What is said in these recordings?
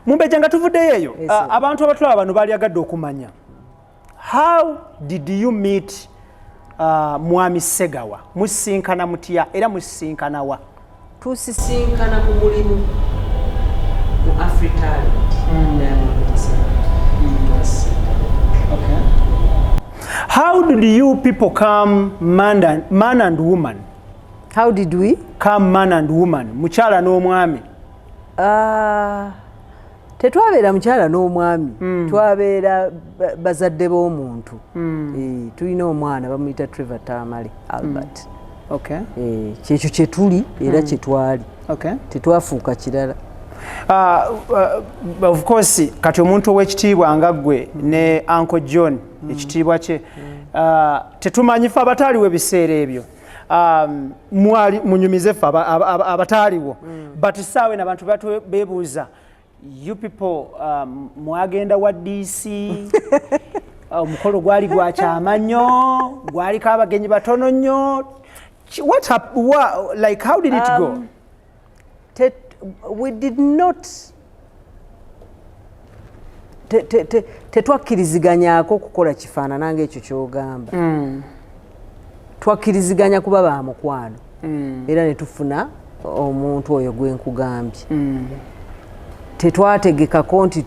Mumbeja nga tuvuddeyo eyo abantu abatulaba bano baali agadde okumanya how did you meet Mwami Segawa musisinkana mutya era musisinkana wa? Tusisinkana ku mulimu mu Africa. Okay. How did you people come man and woman? How did we come man and woman? Muchala n'omwami. Tetwabeera mukyala n'omwami, twabeera bazadde b'omuntu. Tulina omwana bamuyita Trevor Tamale Albert. Okay. Kyekyo kye tuli era kye twali. Okay. Tetwafuuka kirala. Of course kati omuntu ow'ekitiibwa nga ggwe ne Uncle John ekitiibwa kye tetumanyifa abataaliwo ebiseera ebyo. Mwali munyumize ffe abataaliwo but saawe n'abantu beebuuza you people mwagenda wa DC omukolo gwali gwa kyama nnyo gwaliko abagenyi batono nnyo like how did it go? We did not tetwakkiriziganyako okukola kifaanana ng'ekyo ky'ogamba. Twakkiriziganya kuba ba mukwano era ne tufuna omuntu oyo gwe nkugambye. Tetwategekako nti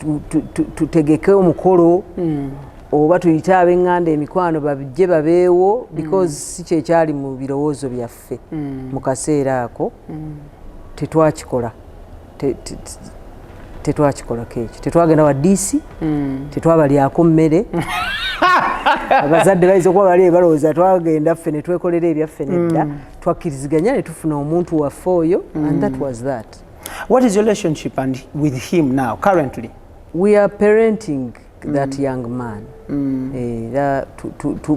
tutegeke omukolo oba tuyite ab'eŋŋanda emikwano babijje babeewo because si kyekyali mu birowoozo byaffe mu kaseera ako. Tetwakikola kekyo. Tetwagenda wa DC, tetwabalyako mmere. Abazadde bayinza okuba bali balowooza twagenda ffe ne twekolera ebyaffe nedda. Twakkiriziganya ne tufuna omuntu waffe oyo and that was that. What is your relationship with him now currently? We are parenting that young man.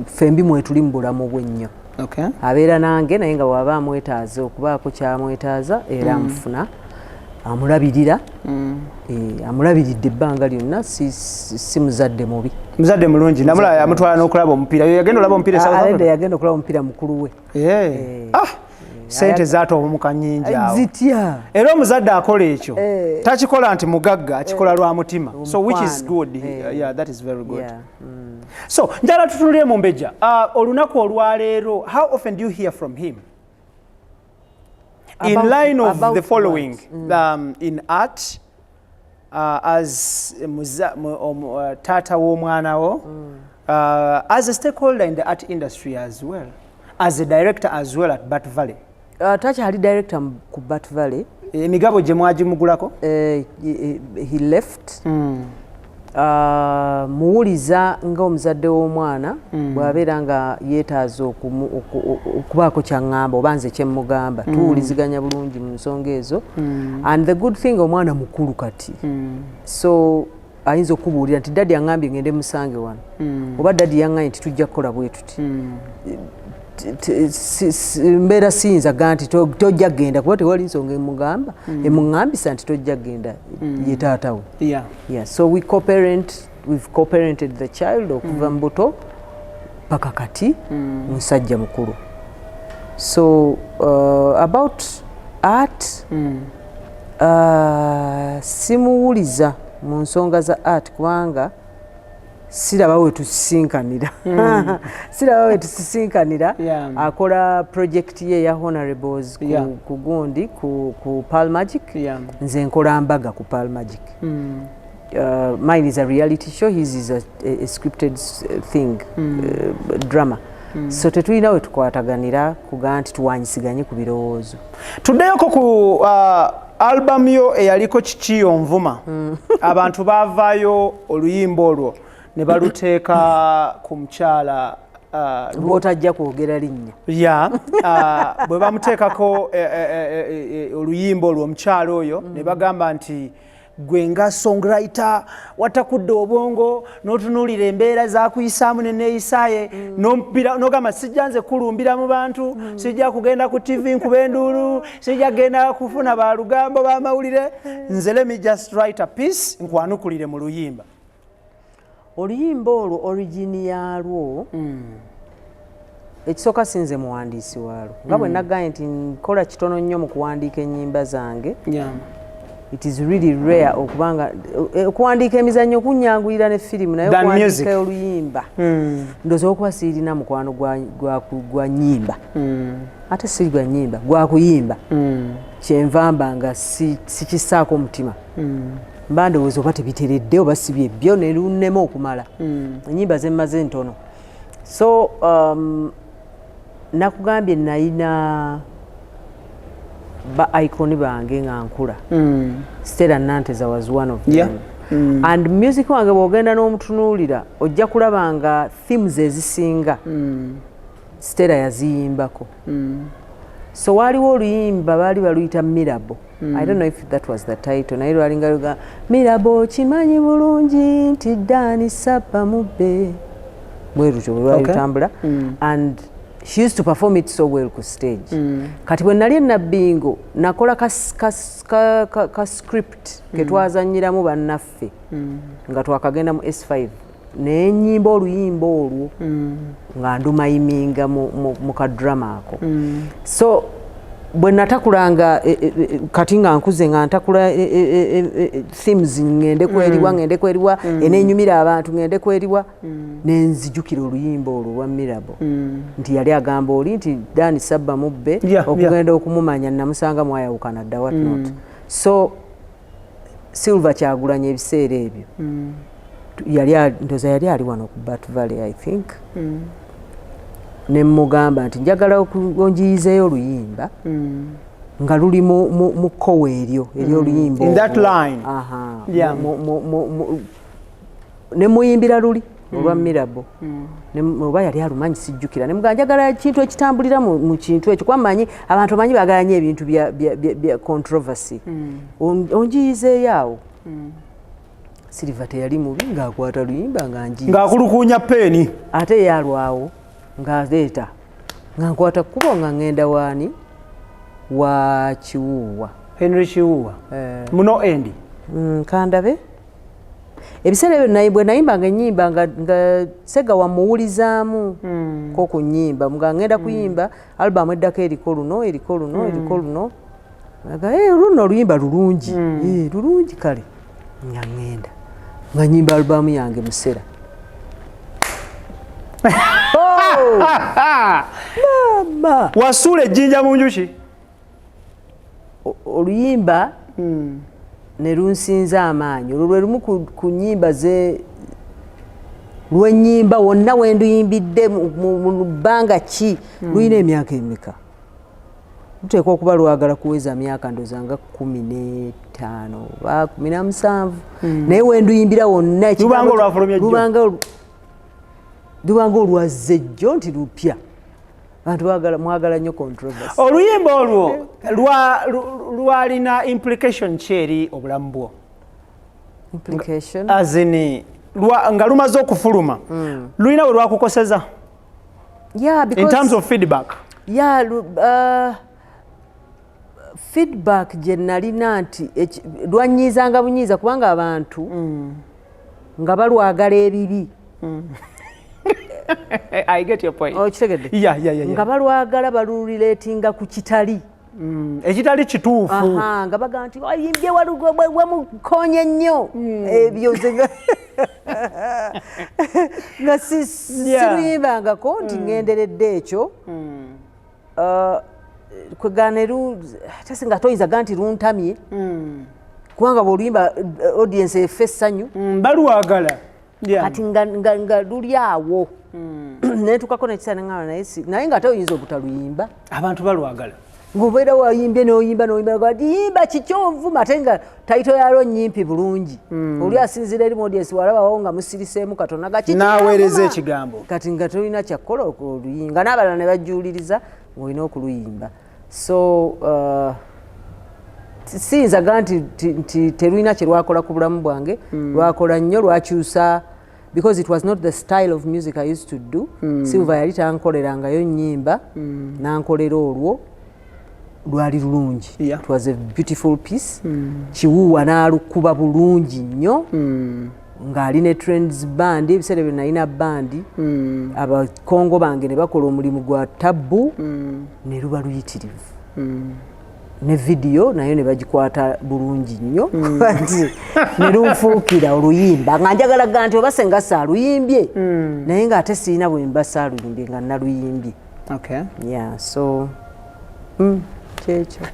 Fembi mwe tuli mu bulamu bwe nnyo. Okay. Abeera nange naye nga bw'aba amwetaaza okubaako kyamwetaaza era amufuna amulabirira. Amulabiridde ebbanga lyonna si muzadde mubi. Muzadde mulungi namulaba amutwala n'okulaba omupiira. Yagenda olaba omupiira South Africa? Yagenda okulaba omupiira mukulu we. Sente zaatobuka nnyingi awo. Zitya. Era omuzadde akola ekyo. Takikola nti mugagga, akikola lwa mutima. So which is good. Yeah, that is very good. So njala tutunulire mu Mbejja. Olunaku olwaleero, how often do you hear from him? In line of the following, in art, as tata w'omwana wo, as a stakeholder in the art industry as well, as a director as well at Bat Valley. Takyali director ku Bat Valley. Emigabo gye mwagimugulako? He left. Muwuliza ng'omuzadde w'omwana bw'abeera nga yeetaaza okubaako ky'aŋŋamba oba nze kye mmugamba tuwuliziganya bulungi mu nsonga ezo. And the good thing omwana mukulu kati. So ayinza okubuulira nti daddy aŋŋambye ngende musange wano oba daddy yaŋŋambye nti tujja kukola bwe tuti. Mbeera siyinza ga nti tojja kgenda kuba tewali nsonga emuŋŋambisa nti tojja kgenda ye taata we. So we've co-parented the child okuva mu buto paka kati musajja mukulu. So about art simuwuliza mu nsonga za art kubanga siraba we tusisinkanira. Akola project ye ya honorables ku gundi ku Pearl Magic. Nze nkola mbaga ku Pearl Magic. Mine is a reality show, his is a scripted thing, drama. So tetulina we tukwataganira kuga nti tuwanyisiganye ku birowoozo. Tuddeyoko ku album yo eyaliko Kikiyo Nvuma. Abantu baavaayo oluyimba olwo ne baluteeka ku mukyala bw'otajja kwogera linnya. Bwe bamuteekako oluyimba olwo omukyala oyo ne bagamba nti gwe nga songwriter watakudde obwongo n'otunuulira embeera zakuyisaamu ne neeyisaaye n'ogamba sijja nze kulumbira mu bantu, sijja kugenda ku TV nkuba enduulu, sijja kugenda kufuna balugambo b'amawulire, nze let me just write a piece nkwanukulire mu luyimba. Oluyimba olwo origini yaalwo ekisooka sinze muwandiisi waalwo nga bwe nagambye nti nkola kitono nnyo mu kuwandiika ennyimba zange. it is really rare okubanga okuwandiika emizannyo kunyangulira ne firimu naye okuwandiika oluyimba ndoza okuba siirina mukwano gwa nyimba ate si gwa nyimba gwa kuyimba kyenva mbanga sikisaako mutima mba ndowooza oba tebiteredde oba sibye byo ne lunnema okumala enyimba zemmaze ntono so nakugambye nalina ba iconi bange nga nkula Stella Nanteza was one of them and music wange bwogenda n'omutunuulira ojja kulaba nga themes ezisinga Stella yaziyimbako so waliwo oluyimba baali baluyita Mirabo I don't know if that was the title naye lwalinga luga Mirabo kimanyi bulungi nti Dani Sapa mubbe bwe lutyo lwalitambula and she used to perform it so well ku stage kati bwe nali Nabingo nakola ka script ke twazanyiramu bannaffe nga twakagenda mu S5 n'enyimba oluyimba olwo nga ndumayiminga mu kadrama ako so bwe natakulanga kati nga nkuze nga ntakula themes ngende kweriwa enenyumira abantu ngende kweriwa nenzijukira oluyimba olwo lwa Mirabo nti yali agamba oli nti Dani Saba mubbe okugenda okumumanya namusanga mwayawukana dda what not so Silver Kyagulanyi ebiseera ebyo ndoza yali ali wano ku Bat Valley I think ne mugamba nti njagala okunjiyizeeyo oluyimba nga luli mu kkowa eryo oluyimba in that line ne muyimbira luli olwa Mirabo oba yali alumanyi sijjukira ne mugamba njagala ekintu ekitambulira mu kintu ekyo kwamanyi abantu bamanyi bagalanye ebintu bya controversy onjiyizeeyo awo Silver teyali mubi ng'akwata luyimba ng'akulukuunya peeni ate yalwawo ng'aleeta nga nkwata kkubo nga ngenda waani wa Kiwuuwa Henry Kiwuuwa muno endi kandabe ebiseera ebyo bwe nayimbanga ennyimba nga Segawa muwulizaamu ko ku nnyimba nga ngenda kuyimba albamu eddako eriko luno luno oluyimba lulungi lulungi kale nga ngenda nga nyimba albamu yange musera mama wasuula ejjinja mu njuki oluyimba ne lunsinza amaanyi olwo lwe lumu ku nnyimba lwennyimba wonna wenduyimbidde mu bbanga ki luyina emyaka emeka luteekwa okuba lwagala kuweza myaka ndoza nga 15 oba 17 naye wenduyimbira wonna lubanga olwazze jjo nti lupya abantu mwagala nnyo controversy oluyimba olwo lwalina implication kyeri obulamu bwo implication azini nga lumaze okufuluma lulina we lwakukoseza in terms of feedback feedback gye nalina nti lwanyizanga bunyiza kubanga abantu nga balwagala ebibi I get your point. Okitegedde? Yeah. Nga balwagala baluliratinga ku kitali. Ekitali kituufu. Nga baga nti oyimbye wamukonya nnyo ebyo nga siruyimbangako nti ngenderedde ekyo kwegana ate nga toyinza ga nti luntamye kubanga bwoluyimba audience efe essanyu balwagala kati nga luli awo netukako nekisaana naye nga ate oyinza obutaluyimba abantu balwagala ng'obeera wayimbye noyimba yimba kikyonvuma ate nga taito yalwo nyimpi bulungi oli asinzira eri mu audience walabawo nga musiriseemu Katonda naweereza ekigambo kati nga tolina kyakukola okuluyimba n'abalala ne bajjuuliriza ng'olina okuluyimba so siyinza ga nti terulina kye lwakola ku bulamu bwange lwakola nnyo lwakyusa because it was not the style of music I used to do Silver yali tankolerangayo nnyimba nankolera olwo lwali lulungi it was a beautiful piece Kiwuuwa n'alukuba bulungi nnyo ng'ali ne Trends band ebiseera byo nalina bandi abakongo bange ne bakola omulimu gwa tabbu ne luba luyitirivu ne video nayo ne bagikwata bulungi nnyo ne lunfuukira oluyimba nga njagala ga nti oba senga saaluyimbye naye ng'ate sirina bwe mba saaluyimbye nga naluyimbye. Yeah, so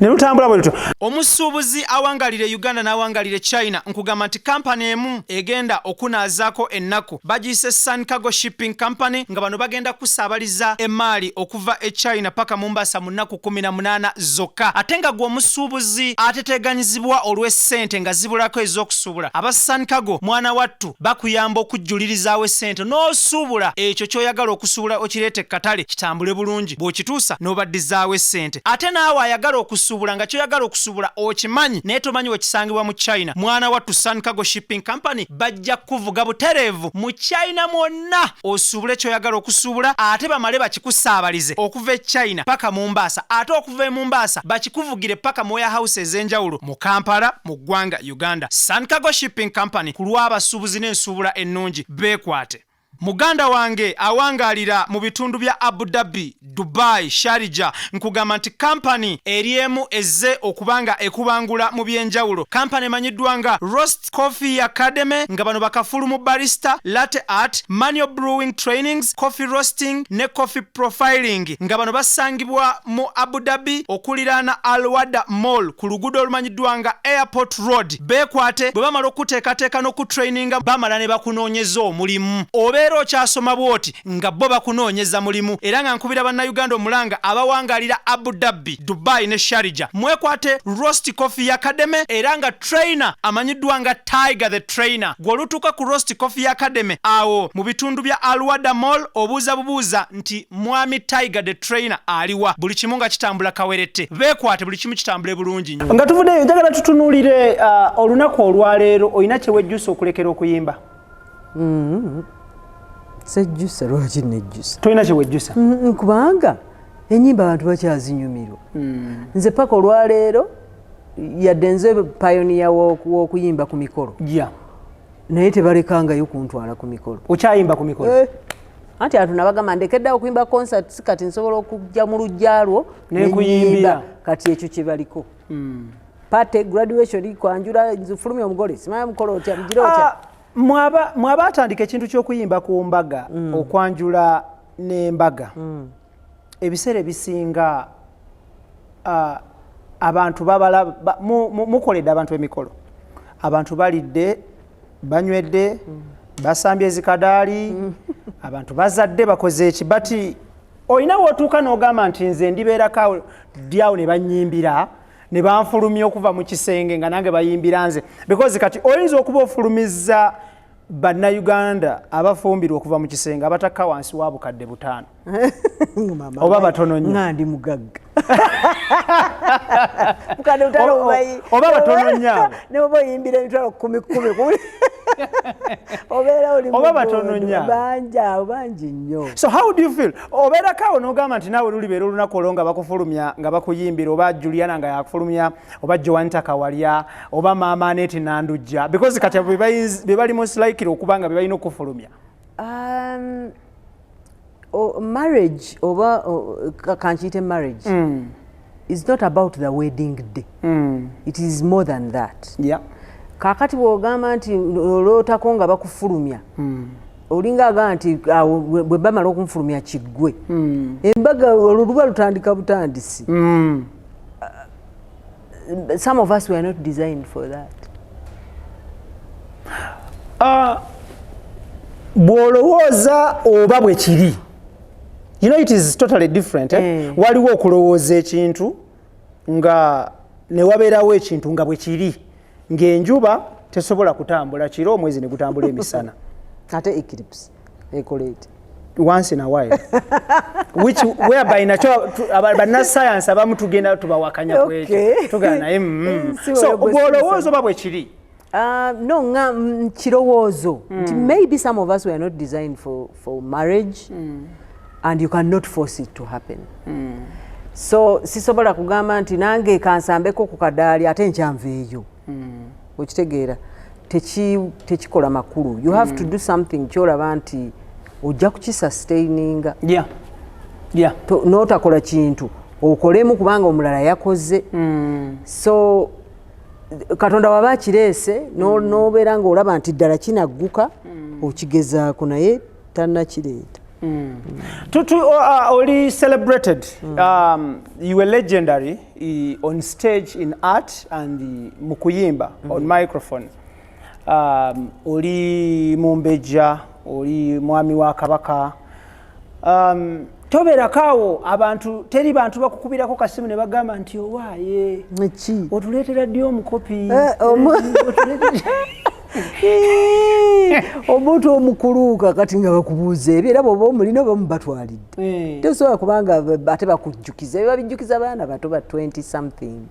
nelutambula bwe luto. Omusuubuzi awangalire Uganda n'awangalire China nkugamba nti kampani emu egenda okunaazaako ennaku bagiyise Sun Cargo Shipping Company nga bano bagenda kusaabaliza emaali okuva e China paka Mombasa mu nnaku 18 zokka. Ate nga gwe omusuubuzi ateteganyizibwa olw'essente nga zibulako ez'okusuubula, aba Sun Cargo mwana wattu bakuyamba okujjulirizaawo essente n'osuubula ekyo ky'oyagala okusuubula okireete katale kitambule bulungi, bw'okituusa n'obaddizaawo essente. Ate naawe ayagala okusuubula nga kyoyagala okusuubula okimanyi naye tomanyi wekisangibwa mu China, mwana wattu Sun Cargo Shipping Company bajja kuvuga butereevu mu China mwonna osuubule kyoyagala okusuubula, ate bamale bakikusaabalize okuva e China paka Mombasa, ate okuva e Mombasa bakikuvugire paka mu warehouse ez'enjawulo mu Kampala mu ggwanga Uganda. Sun Cargo Shipping Company ku lw'abasuubuzi n'ensuubula ennungi beekwate. Muganda wange awangalira mu bitundu bya Abu Dhabi, Dubai, Sharjah nkugamba nti kampani eriemu ezze okubanga ekubangula mu byenjawulo. Kampani emanyiddwa nga Roast Coffee Academy nga bano bakafulu mu barista, latte art, manual brewing trainings, coffee roasting ne coffee profiling nga bano basangibwa mu Abu Dhabi okuliraana Al Wada Mall ku luguudo olumanyiddwa nga Airport Road. Beekwate bwe bamala okuteekateeka n'okutraininga bamala ne bakunoonyeza omulimu. Okyasoma bwoti nga bo bakunoonyeza mulimu era nga nkubira bannayuganda omulanga abawangalira Abu Dhabi, Dubai ne Sharjah mwekwate Roast Coffee Academy era nga trainer amanyiddwa nga Tiger the Trainer. Gw'olutuuka ku Roast Coffee Academy awo mu bitundu bya Al Wada Mall obuuza bubuuza nti mwami Tiger the Trainer aliwa, buli kimu nga kitambula kawerette. Beekwate buli kimu kitambule bulungi nnyo. Nga tuvuddeyo njagala tutunuulire olunaku olwaleero olina kye wejjusa okulekera okuyimba. Sejjusa lwaki nejjusa? Tolina kye wejjusa? Kubanga ennyimba abantu bakyazinyumirwa. Nze paka olwaleero yadde nze pioneer w'okuyimba ku mikolo. Naye tebalekangayo kuntwala ku mikolo. Okyayimba ku mikolo? Anti atu nabagamba ndekeddawo okuyimba concert kati nsobola okujja mu lujjalwo n'ekuyimba kati ekyo kye baliko. Pate graduation kwanjula nzifulumya omugole simanyi mukolo otya mugire otya. Mwaba atandika ekintu ky'okuyimba ku mbaga okwanjula n'embaga ebiseera ebisinga abantu mukoledde abantu emikolo, abantu balidde banywedde basambye ezikadaali abantu bazadde bakoze eki bati olina wootuuka n'ogamba nti nze ndibeerako dyawo ne bannyimbira ne banfulumya okuva mu kisenge nga nange bayimbira nze, because kati oyinza okuba ofulumizza bannayuganda abafumbirwa okuva mu kisenge abatakka wansi wa bukadde 5 oba batono nnyo nga ndi mugagga mukadde 5 oba batono nnyo ne oba oyimbira emitwalo 10 obeera oli oba batono nnyo bangi nnyo. So how do you feel? Obeerako n'ogamba nti naawe lulibeera olunaku olwo nga bakufulumya nga bakuyimbira, oba Juliana nga yakufulumya, oba Joanita Kawalya, oba Maama Aneti Nandujja, because kati be bali most likely okuba nga be balina okufulumya. Marriage oba kankiyite marriage is not about the wedding day. It is more than that. Kakati bw'ogamba nti olootako nga bakufulumya olinga agamba nti bwe bamala okunfulumya kiggwe embaga oluba lutandika butandisi. Some of us were not designed for that. Bw'olowooza oba bwe kiri, you know it is totally different. Waliwo okulowooza ekintu nga ne wabeerawo ekintu nga bwe kiri ng'enjuba tesobola kutambula kiro omwezi ne gutambula emisana. Ate eclipse ekolete once in a while which whereby bannasscience abamu tugenda tubawakanya kwekyo tugana naye so bw'olowooza oba bwe kiri. No, kirowoozo nti maybe some of us were not designed for marriage and you cannot force it to happen. So sisobola kugamba nti nange kansambeko ku kadaali ate nkyanveeyo. Okitegeera tekikola makulu. You have to do something kyolaba nti ojja kukisusustaininga. N'otakola kintu okolemu kubanga omulala yakoze. So Katonda waba kireese n'obeera ng'olaba nti ddala kinagguka okigezaako naye tannakireeta. Oli celebrated. You were legendary on stage in art and mu kuyimba on microphone. Oli Mumbejja, oli mwami wa Kabaka. Tobeerako abantu teri bantu bakukubirako kasimu ne bagamba nti owaaye otuleetera ddi omukopi omuntu omukuluuka kati nga bakubuuza ebyo era bw'oba omulina oba mubatwalidde tosobola kubanga ate bakujjukiza babijjukiza abaana bato ba 20 something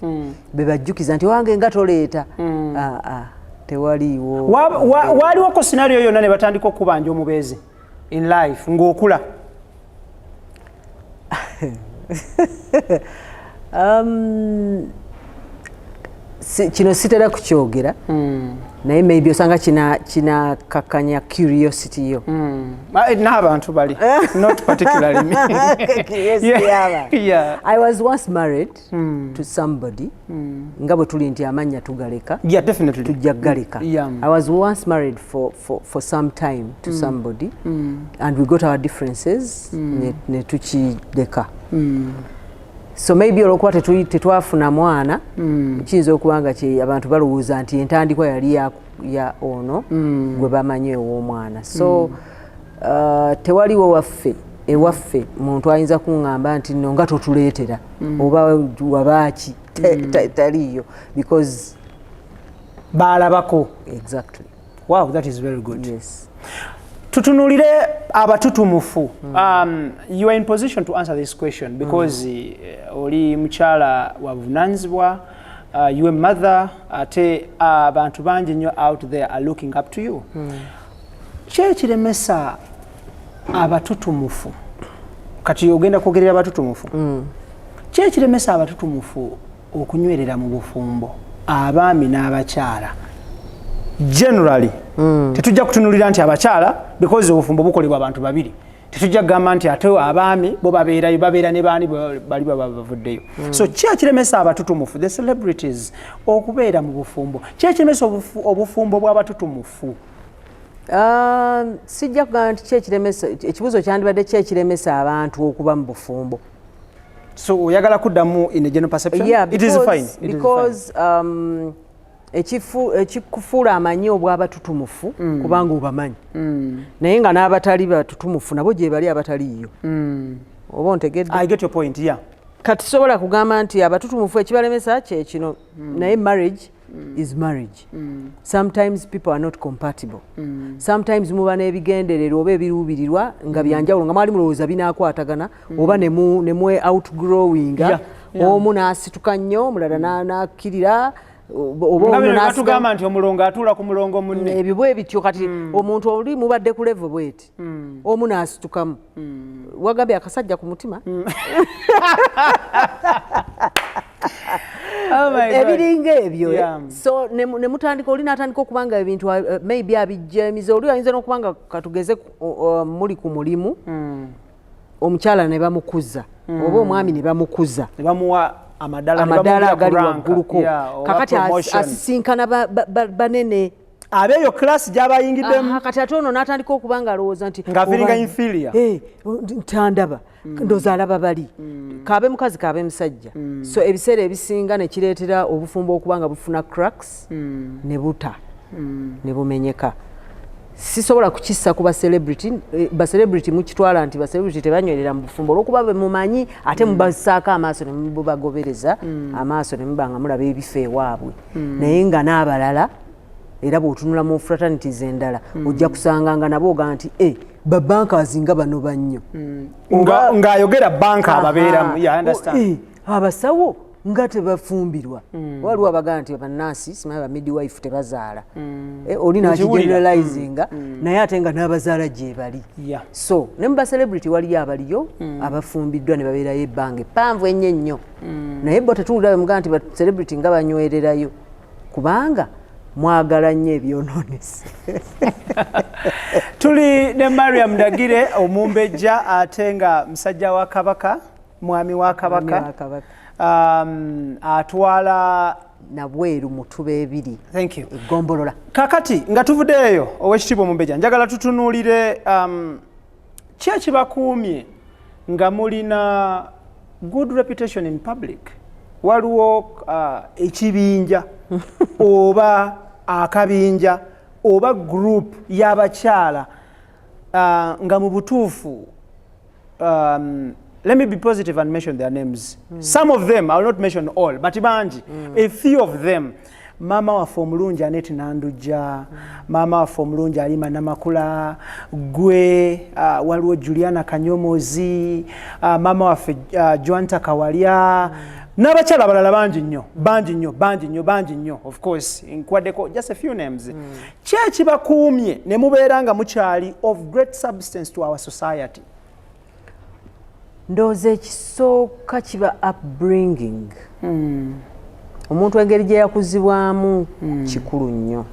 bebajjukiza nti wange nga toleeta tewaliiwo. Waaliwoko scenario yonna ne batandika okubanja omubeezi in life ng'okula? Kino sitera kukyogera naye maybe osanga kina kakanya curiosity yo. N'abantu bali not particularly me. Yeah. I was once married to somebody nga bwe tuli nti amanya tugaleka. Yeah, definitely. Tujja galeka. I was once married for some time to somebody and we got our differences ne tukideka. So maybe olwokuba tetwafuna mwana kiyinza okuba nga abantu balowooza nti entandikwa yali ya ono gwe bamanyi ow'omwana. So tewaliwo ewaffe muntu ayinza kuŋŋamba nti no nga totuleetera oba wabaaki taliyo because baalabako. Exactly. Wow, that is very good. Yes. Tutunulire abatutumufu. You are in position to answer this question because oli mukyala wavunanyizibwa, you a mother, ate abantu bangi nnyo out there are looking up to you. Ki ekiremesa abatutumufu? Kati ogenda kwogerera abatutumufu. Ki ekiremesa abatutumufu okunywerera mu bufumbo, abaami n'abakyala? Generally, tetujja kutunulira nti abakyala because obufumbo bukolebwa abantu babiri. Tetujja kugamba nti ate abaami bo babeera ne baani bali bavuddeyo. So ki ekiremesa abatutumufu, the celebrities, okubeera mu bufumbo? Ki ekiremesa obufumbo bw'abatutumufu? Sijja kugamba nti ki ekiremesa, ekibuuzo kyandibadde ki ekiremesa abantu okuba mu bufumbo. So oyagala kuddamu in a general perception? Yeah, because, it is fine. Because ekikufuula amanyi obw'abatutumufu kubanga obamanyi naye nga n'abatali batutumufu nabo gye bali abataliiyo. Oba ontegedde? I get your point, yeah. Kati sobola kugamba nti abatutumufu ekibalemesa kye kino naye marriage is marriage. Sometimes people are not compatible. Sometimes muba n'ebigendererwa oba ebiruubirirwa nga byanjawulo nga mwali mulowooza binaakwatagana oba ne mwe outgrowinga omu n'asituka nnyo omulala n'akkirira. Batugamba nti omulongo atuula ku mulongo munne. Ebyo bwe bityo kati omuntu oli mubadde ku level bweti omu n'asitukamu wagambye akasajja ku mutima. Ebiringa ebyo. So ne mutandika oli n'atandika okuba nga ebintu maybe abijjemiza oli ayinza n'okuba nga katugeze muli ku mulimu omukyala ne bamukuza oba omwami ne bamukuza ne bamuwa amadala agali wagguluko kakati asisinkana banene abeeyo class gy'abayingiddemu kati ate ono n'atandika okuba nga alowooza nti nga feelinga inferior ntandaba ndooza alaba bali kaabe mukazi kaabe musajja. So ebiseera ebisinga ne kireetera obufumbo okuba nga bufuna cracks ne buta ne bumenyeka. Sisobola kukissa ku ba-celebrity mukitwala nti ba-celebrity tebanywerera mu bufumbo olw'okuba bwe mumanyi ate mubassaako amaaso ne mubagobereza amaaso ne muba nga mulaba ebifo ewaabwe naye nga n'abalala era bw'otunula mu fraternities endala ojja kusanga nga nabo ogaa nti babankazi nga bano bannyo ng'ayogera banka ababeeramu. Abasawo nga tebafumbirwa waliwo abagaa nti bannansi simanyi bamidwife tebazaala oli nakigeneralizinga naye ate nga n'abazaala gye bali. So ne mu ba-celebrity waliyo abaliyo abafumbiddwa ne babeerayo ebbanga eppanvu ennyo ennyo naye bo tetuwulira bemugaa nti ba-celebrity nga banywererayo kubanga mwagala nnyo ebyonoonese. Tuli ne Mariam Ndagire Omumbejja ate nga musajja wa Kabaka mwami wa kabaka atwala nabweru mutube ebiri. Thank you. Egombolola. Kakati nga tuvuddeeyo owekitiibwa Mumbejja njagala tutunuulire ki ekibakuumye nga mulina good reputation in public. Waliwo ekibinja oba akabinja oba group y'abakyala nga mu butuufu let me be positive and mention their names. Some of them, I will not mention all, but banji, a few of them. Mama waffe omulungi Anet Nandujja, mama waffe omulungi Alima Namakula, gwe waliwo Juliana Kanyomozi, mama waffe Joanta Kawalya, n'abakyala abalala bangi nnyo, of course, nkwaddeko just a few names. Ki ekibakuumye ne mubeera nga mukyali of great substance to our society? Ndowooza ekisooka kiba upbringing. Omuntu engeri gye yakuzibwamu kikulu nnyo.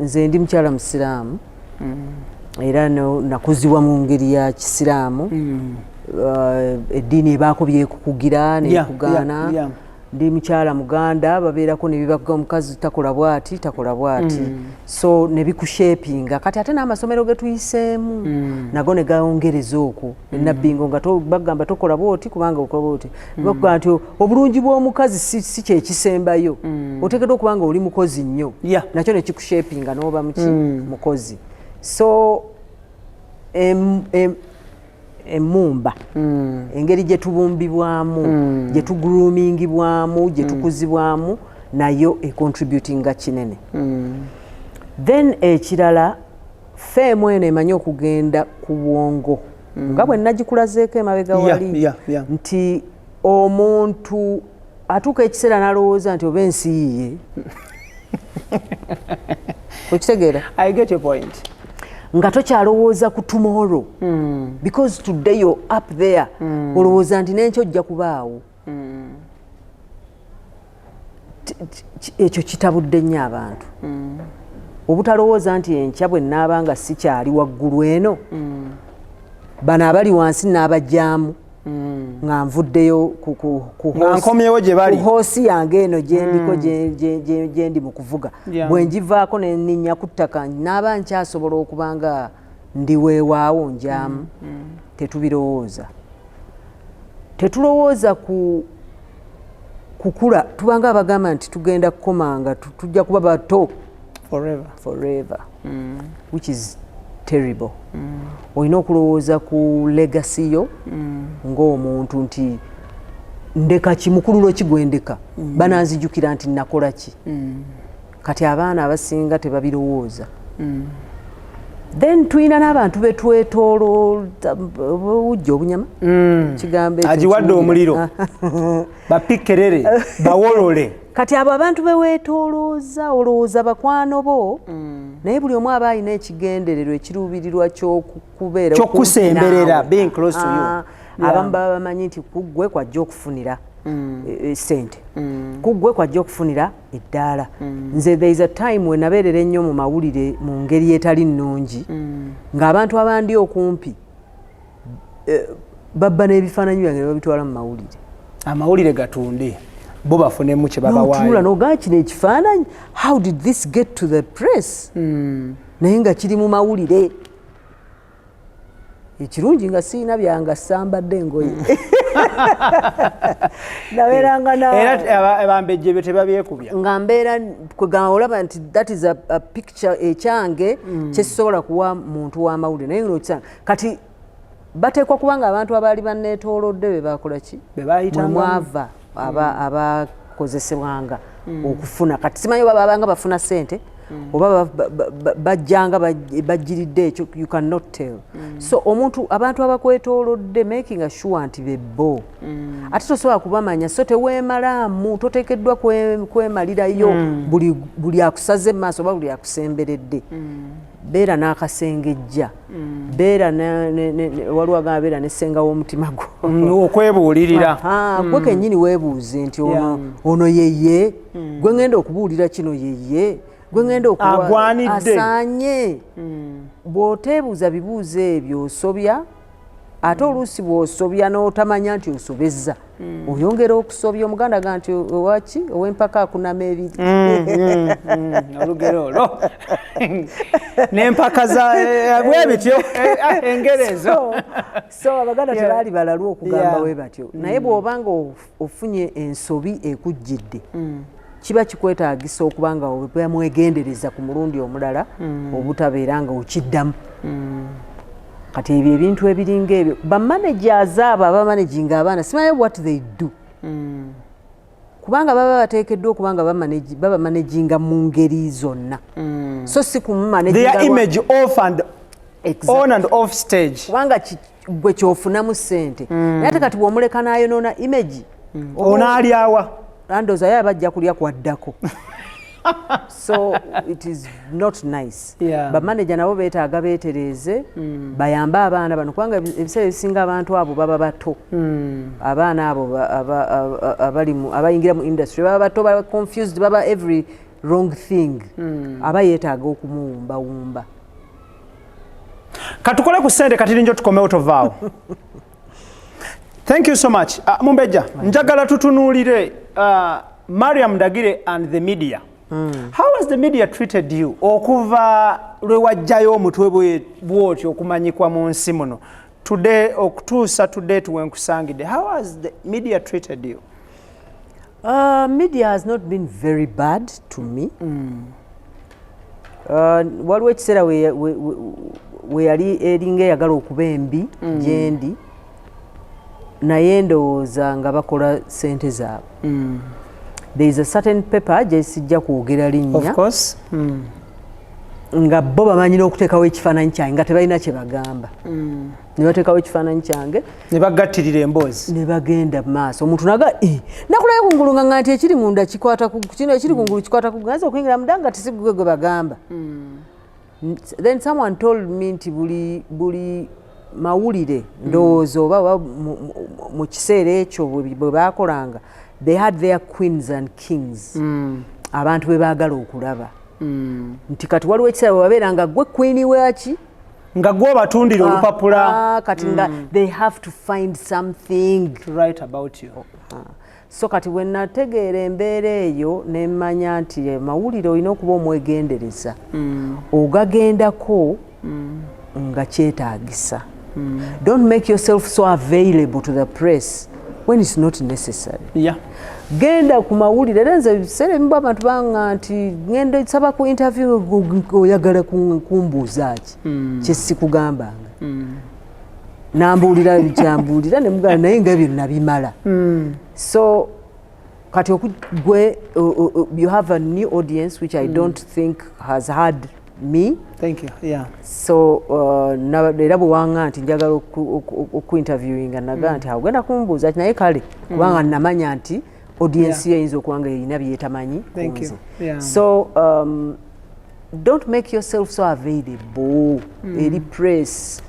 Nze ndi mukyala musiraamu era nakuzibwa mu ngeri ya kisiraamu. Eddiini ebaako byekukugira nekugaana. Ndi mukyala Muganda babeerako ne bibaga omukazi takola bwati. So ne bikushapinga kati ate n'amasomero ge tuyiseemu nago ne gawongereza okwo enabbingo nga bagamba tokola bwoti kubanga okola bwoti bakugamba nti obulungi bw'omukazi si kyekisembayo oteekeddwa okuba nga oli mukozi nnyo nakyo ne kikushapinga n'oba mukozi. So emmumba engeri gye tubumbibwamu gye tugroomingibwamu gye tukuzibwamu nayo econtributinga kinene. Then ekirala feemu eno emanyi okugenda ku bwongo nga bwe nagikulazeeko emabega wali nti omuntu atuuka ekiseera n'alowooza nti oba ensi yiye. Okitegeera? I get your point. Nga tokyalowooza ku tomorrow because today you're up there olowooza nti n'enkyo ojja kubaawo. Ekyo kitabudde nnyo abantu obutalowooza nti enkya bwe nnaaba nga sikyali waggulu eno bano abali wansi n'abajjaamu nga nvuddeyo ku hoosi yange eno gyendiko gyendi mu kuvuga bwe ngivaako nenninnya ku ttaka naaba nkyasobola okuba nga ndi weewaawo njaamu. Tetubirowooza. Tetulowooza kukula tubanga abagamba nti tugenda kukomanga tujja kuba bato forever which is terrible. Olina okulowooza ku legacy yo ng'omuntu nti ndeka kimukululo kigwendeka bananzijukira nti nakola ki. Kati abaana abasinga tebabirowooza. Then tuyina n'abantu betwetoolooza ujja obunyama kigambo agiwadde omuliro bapikkerere bawolole. Kati abo abantu beweetoolooza olowooza bakwano bo naye buli omu aba alina ekigendererwa ekiruubirirwa ky'okubeera ky'okusemberera being close to you. Abamu baba bamanyi nti kuggwe kwajja okufunira sente kuggwe kwajja okufunira eddaala. Nze there is a time we nabeerera ennyo mu mawulire mu ngeri etali nnungi ng'abantu abandi okumpi babba n'ebifaananyi byange ne babitwala mu mawulire. Amawulire gatunde bo bafunemu kye babawaayo. N'otuula n'ogaa kino ekifaananyi how did this get to the press? Naye nga kiri mu mawulire. Ekirungi nga siina byanga sambadde engoye. Nabeeranga era abambejje byo tebabyekubya. Nga mbeera kwegamba olaba nti that is a picture ekyange kyekisobola kuwa muntu w'amawulire naye ng'okisanga kati bateekwa kubanga abantu abaali banneetoolodde be baakola ki? Mwava abakozesebwanga okufuna kati simanyi oba babanga bafuna ssente oba bajjanga bajjiridde ekyo you cannot tell. So abantu abakwetoolodde making sure nti bebbo ate tosobola kubamanya so teweemalaamu toteekeddwa kwemalirayo buli akusaze mu maaso oba buli akusemberedde. Beera n'akasengejja beera waliwo agamba beera n'essenga w'omutima gwo okwebuulirira gwe kennyini weebuuze nti ono yeye gwe ngenda okubuulira kino yeye gwe ngenda agwanidde asaanye. Bw'oteebuuza bibuuzo ebyo osobya ate oluusi bw'osobya n'otamanya nti osobezza oyongera okusobya omuganda ga nti owaki ow'empaka akunama ebiri olugero olwo n'empaka za bwe bityo engero ezo so abaganda tebaali balalu okugamba bwe batyo naye bw'obanga ofunye ensobi ekujjidde kiba kikwetaagisa okuba nga obamwegendereza ku mulundi omulala obutabeera nga okiddamu kati ebyo ebintu ebiringa ebyo bamanagers abo abamanaginga abaana simanyi what they do kubanga baba bateekeddwa okuba nga babamanaginga mu ngeri zonna so si their image off and on and off stage kubanga gwe kyofunamu ssente naye ate kati bw'omuleka n'ayonoona image onaalyawa landooza ye abajja kulya kwaddako so it is not nice bamanager nabo beetaaga beetereeze bayambe abaana bano kubanga ebiseera ebisinga abantu abo baba bato abaana abo abayingira mu industry baba bato baba confused baba every wrong thing aba yeetaaga okumuwumbawumba katukole ku ssente kati ninjo tukomewo tovaawo thank you so much Mumbejja njagala tutunuulire Mariam Ndagire and the media. How has the media treated you? Okuva lwe wajjayo omutwe bwotyo okumanyikwa mu nsi muno. Today okutuusa today wenkusangidde. How has the media treated you? Media has not been very bad to me. Waliwo ekiseera we yali eringa eyagala okuba embi gyendi naye ndowooza nga bakola ssente zaabwe. There is a certain paper gyesijja kwogera linnya. Of course. Nga bo bamanyi n'okuteekawo ekifaananyi kyange nga tebalina kye bagamba. Ne bateekawo ekifaananyi kyange. Ne bagattirira emboozi. Ne bagenda maaso. Omuntu naga nakulayo kungulu nga nti ekiri munda kikwata ku kino ekiri kungulu kikwata ku ganza okuyingira mudanga tisi gwe bagamba. Then someone told me nti buli mawulire ndowooza oba mu kiseera ekyo bwe baakolanga they had their queens and kings abantu bwe baagala okulaba nti kati waliwo ekiseera bwe babeera nga gwe queen waki nga gwe batundira olupapula kati nga they have to find something to write about you. So kati bwe nategeera embeera eyo ne mmanya nti mawulire olina okuba omwegendereza ogagendako nga kyetaagisa. Don't make yourself so available to the press when it's not necessary. Genda ku mawulire era nze biseera ebimu abantu banga nti ngenda nsaba ku interview oyagala kumbuuza ki kye sikugambanga nambuulira kyambuulira ne mugamba naye nga ebyo nabimala. So kati gwe you have a new audience which I don't think has had me. Thank you. So era bwe wanga nti njagala okuinterviewinga naga nti agenda kumbuuza naye kale kubanga namanya nti audience yeyinza okuba nga erina byetamanyi kunze. So don't make yourself so available eri press.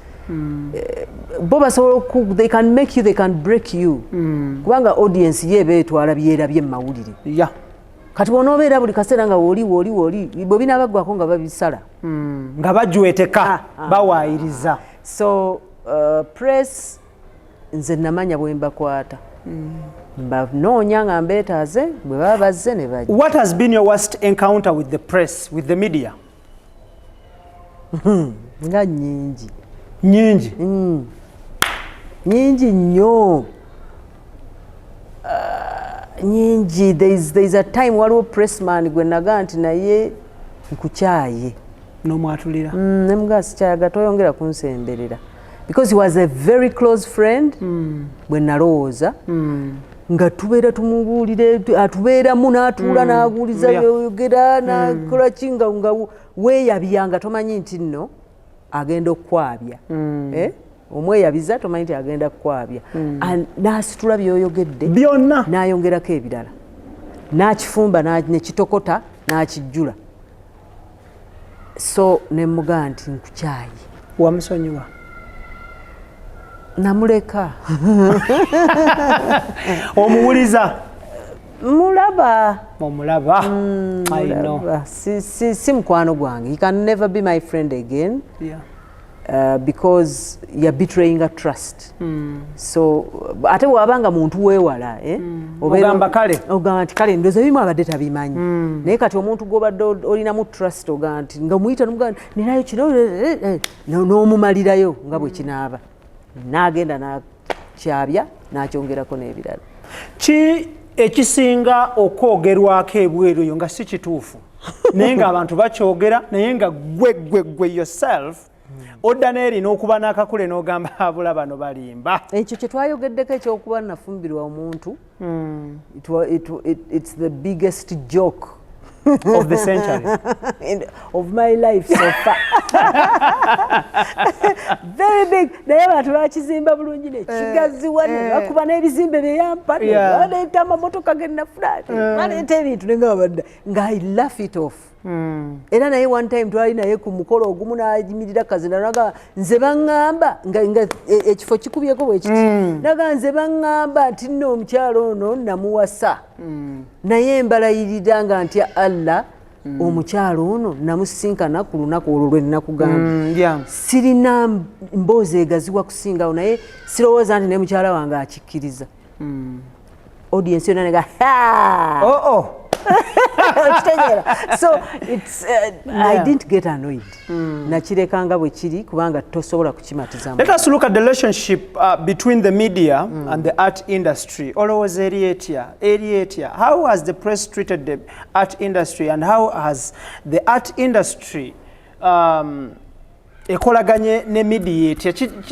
Bo basobola they can make you, they can break you kubanga audience ye beetwala byerabye mu mawulire. Kati bw'onoobeera buli kaseera nga woli bwe binaabagwako nga babisala nga bajweteka bawaayiriza. So press nze namanya bwe mbakwata banoonya nga mbeetaaze bwe baba bazze ne bajja. What has been your worst encounter with the press, with the media? Nga nyingi nnyo nyingi. There's a time waliwo pressman gwe naga nti naye nkukyaye n'omwatulira ne mugaa sikyayaga toyongera kunsemberera because he was a very close friend bwe nalowooza nga tubeera tumubuulire atubeeramu n'atuula n'aguuliza yoyogera nakola ki nga weeyabyanga tomanyi nti nno agenda okukwabya omweyabiza tomanyi nti agenda kukwabya n'asitula byoyogedde byonna n'ayongerako ebirala n'akifumba nekitokota n'akijjula. So ne mugaa nti nkukyayi. Wamusonyiwa? Namuleka. Omuwuliza? Mulaba. Omulaba? I know. Si mukwano gwange. He can never be my friend again. because you're betraying a trust. So ate bw'abanga muntu weewala ogamba kale ogamba nti kale ndoza bimu abadde tabimanyi naye kati omuntu gw'obadde olinamu trust ogamba nti nga muyita n'omugamba ninayo kino n'omumalirayo nga bwe kinaaba n'agenda n'akyabya n'akyongerako n'ebirala. Ki ekisinga okwogerwako ebweru eyo nga si kituufu naye ng'abantu bakyogera naye nga gwe yourself odda n'erina okuba n'akakule n'ogamba abula bano balimba? Ekyo kye twayogeddeko ekyokuba nafumbirwa omuntu, it's the biggest joke of the century of my life so far. Very big. Naye abantu bakizimba bulungi nekigaziwa ne bakuba n'ebizimbe byeyampa baleeta amamotoka gennafuna baleeta ebintu nengabadda nga I laugh it off. Era naye one time twali naye ku mukolo ogumu n'ayimirira kazina naga nze baŋŋamba nga ekifo kikubyeko bwe kiti naga nze baŋŋamba nti nno omukyalo ono namuwasa naye mbalayirira nga ntya Allah omukyalo ono namusinkana ku lunaku olwo lwe nnakugamba sirina mboozi egaziwa kusingawo naye sirowooza nti ne mukyala wange akikkiriza. Audience yonna nega so it's I didn't get annoyed. Nakirekanga bwe kiri kubanga tosobola kukimatizamu. Let us look at the relationship between the media and the art industry. Always area. How has the press treated the art industry and how has the art industry ekolaganye ne media?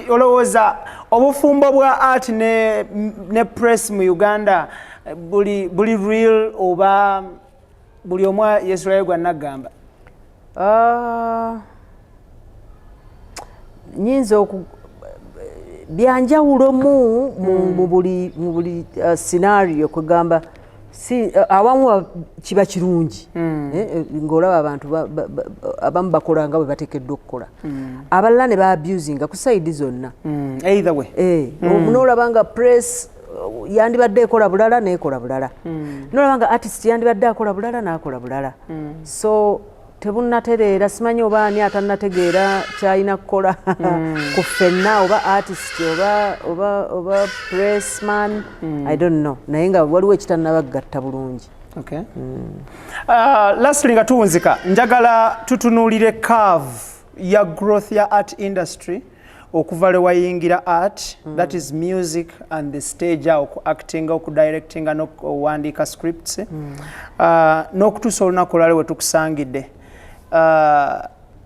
Olowooza obufumbo bwa art ne press mu Uganda buli real oba buli omwa Yesrael gwa nagamba? Nyinza byanjawulo mu buli scenario kugamba si awamu kiba kirungi ng'olaba abantu abamu bakola nga bwe bateekeddwa okukola abalala ne ba-abusinga ku sayidi zonna either way n'olaba nga press yandibadde ekola bulala n'ekola bulala n'olaba nga artist yandibadde akola bulala n'akola bulala so tebunnatereera simanyi oba ani atannategeera kyalina kukola ku ffenna oba artist oba pressman I don't know naye nga waliwo ekitannabagatta bulungi. Okay. Lastly nga tuwunzika njagala tutunuulire curve ya growth ya art industry okuva lwe wayingira art that is music and the stage oku acting oku directing n'okuwandiika scripts n'okutuusa olunaku olwale we tukusangidde.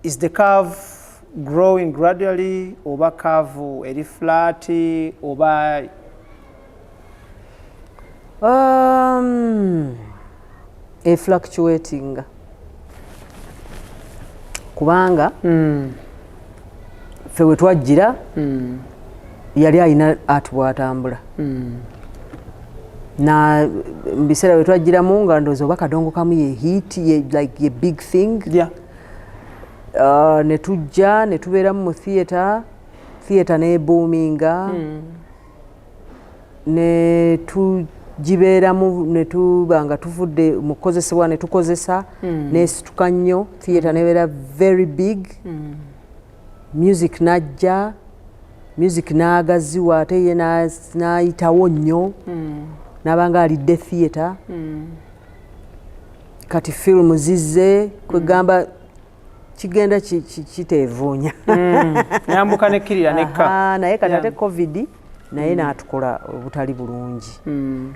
Is the curve growing gradually oba curve eri flat oba fluctuating kubanga ffe we twajjira yali alina art bw'atambula na mbiseera we twajjiramu nga ndowooza oba kadongo kamu ye hit like ye big thing ne tujja ne tubeeramu mu theatre ne boominga ne tugibeeramu ne tuba nga tuvudde mu kukozesebwa ne tukozesa neesituka nnyo theatre nebeera very big music najja music n'agaziwa ate ye n'ayitawo nnyo n'abanga alidde theatre kati film zizze kwegamba kigenda kiteevuunya yambuka nekkirira nekka naye kati ate covid naye n'atukola obutali bulungi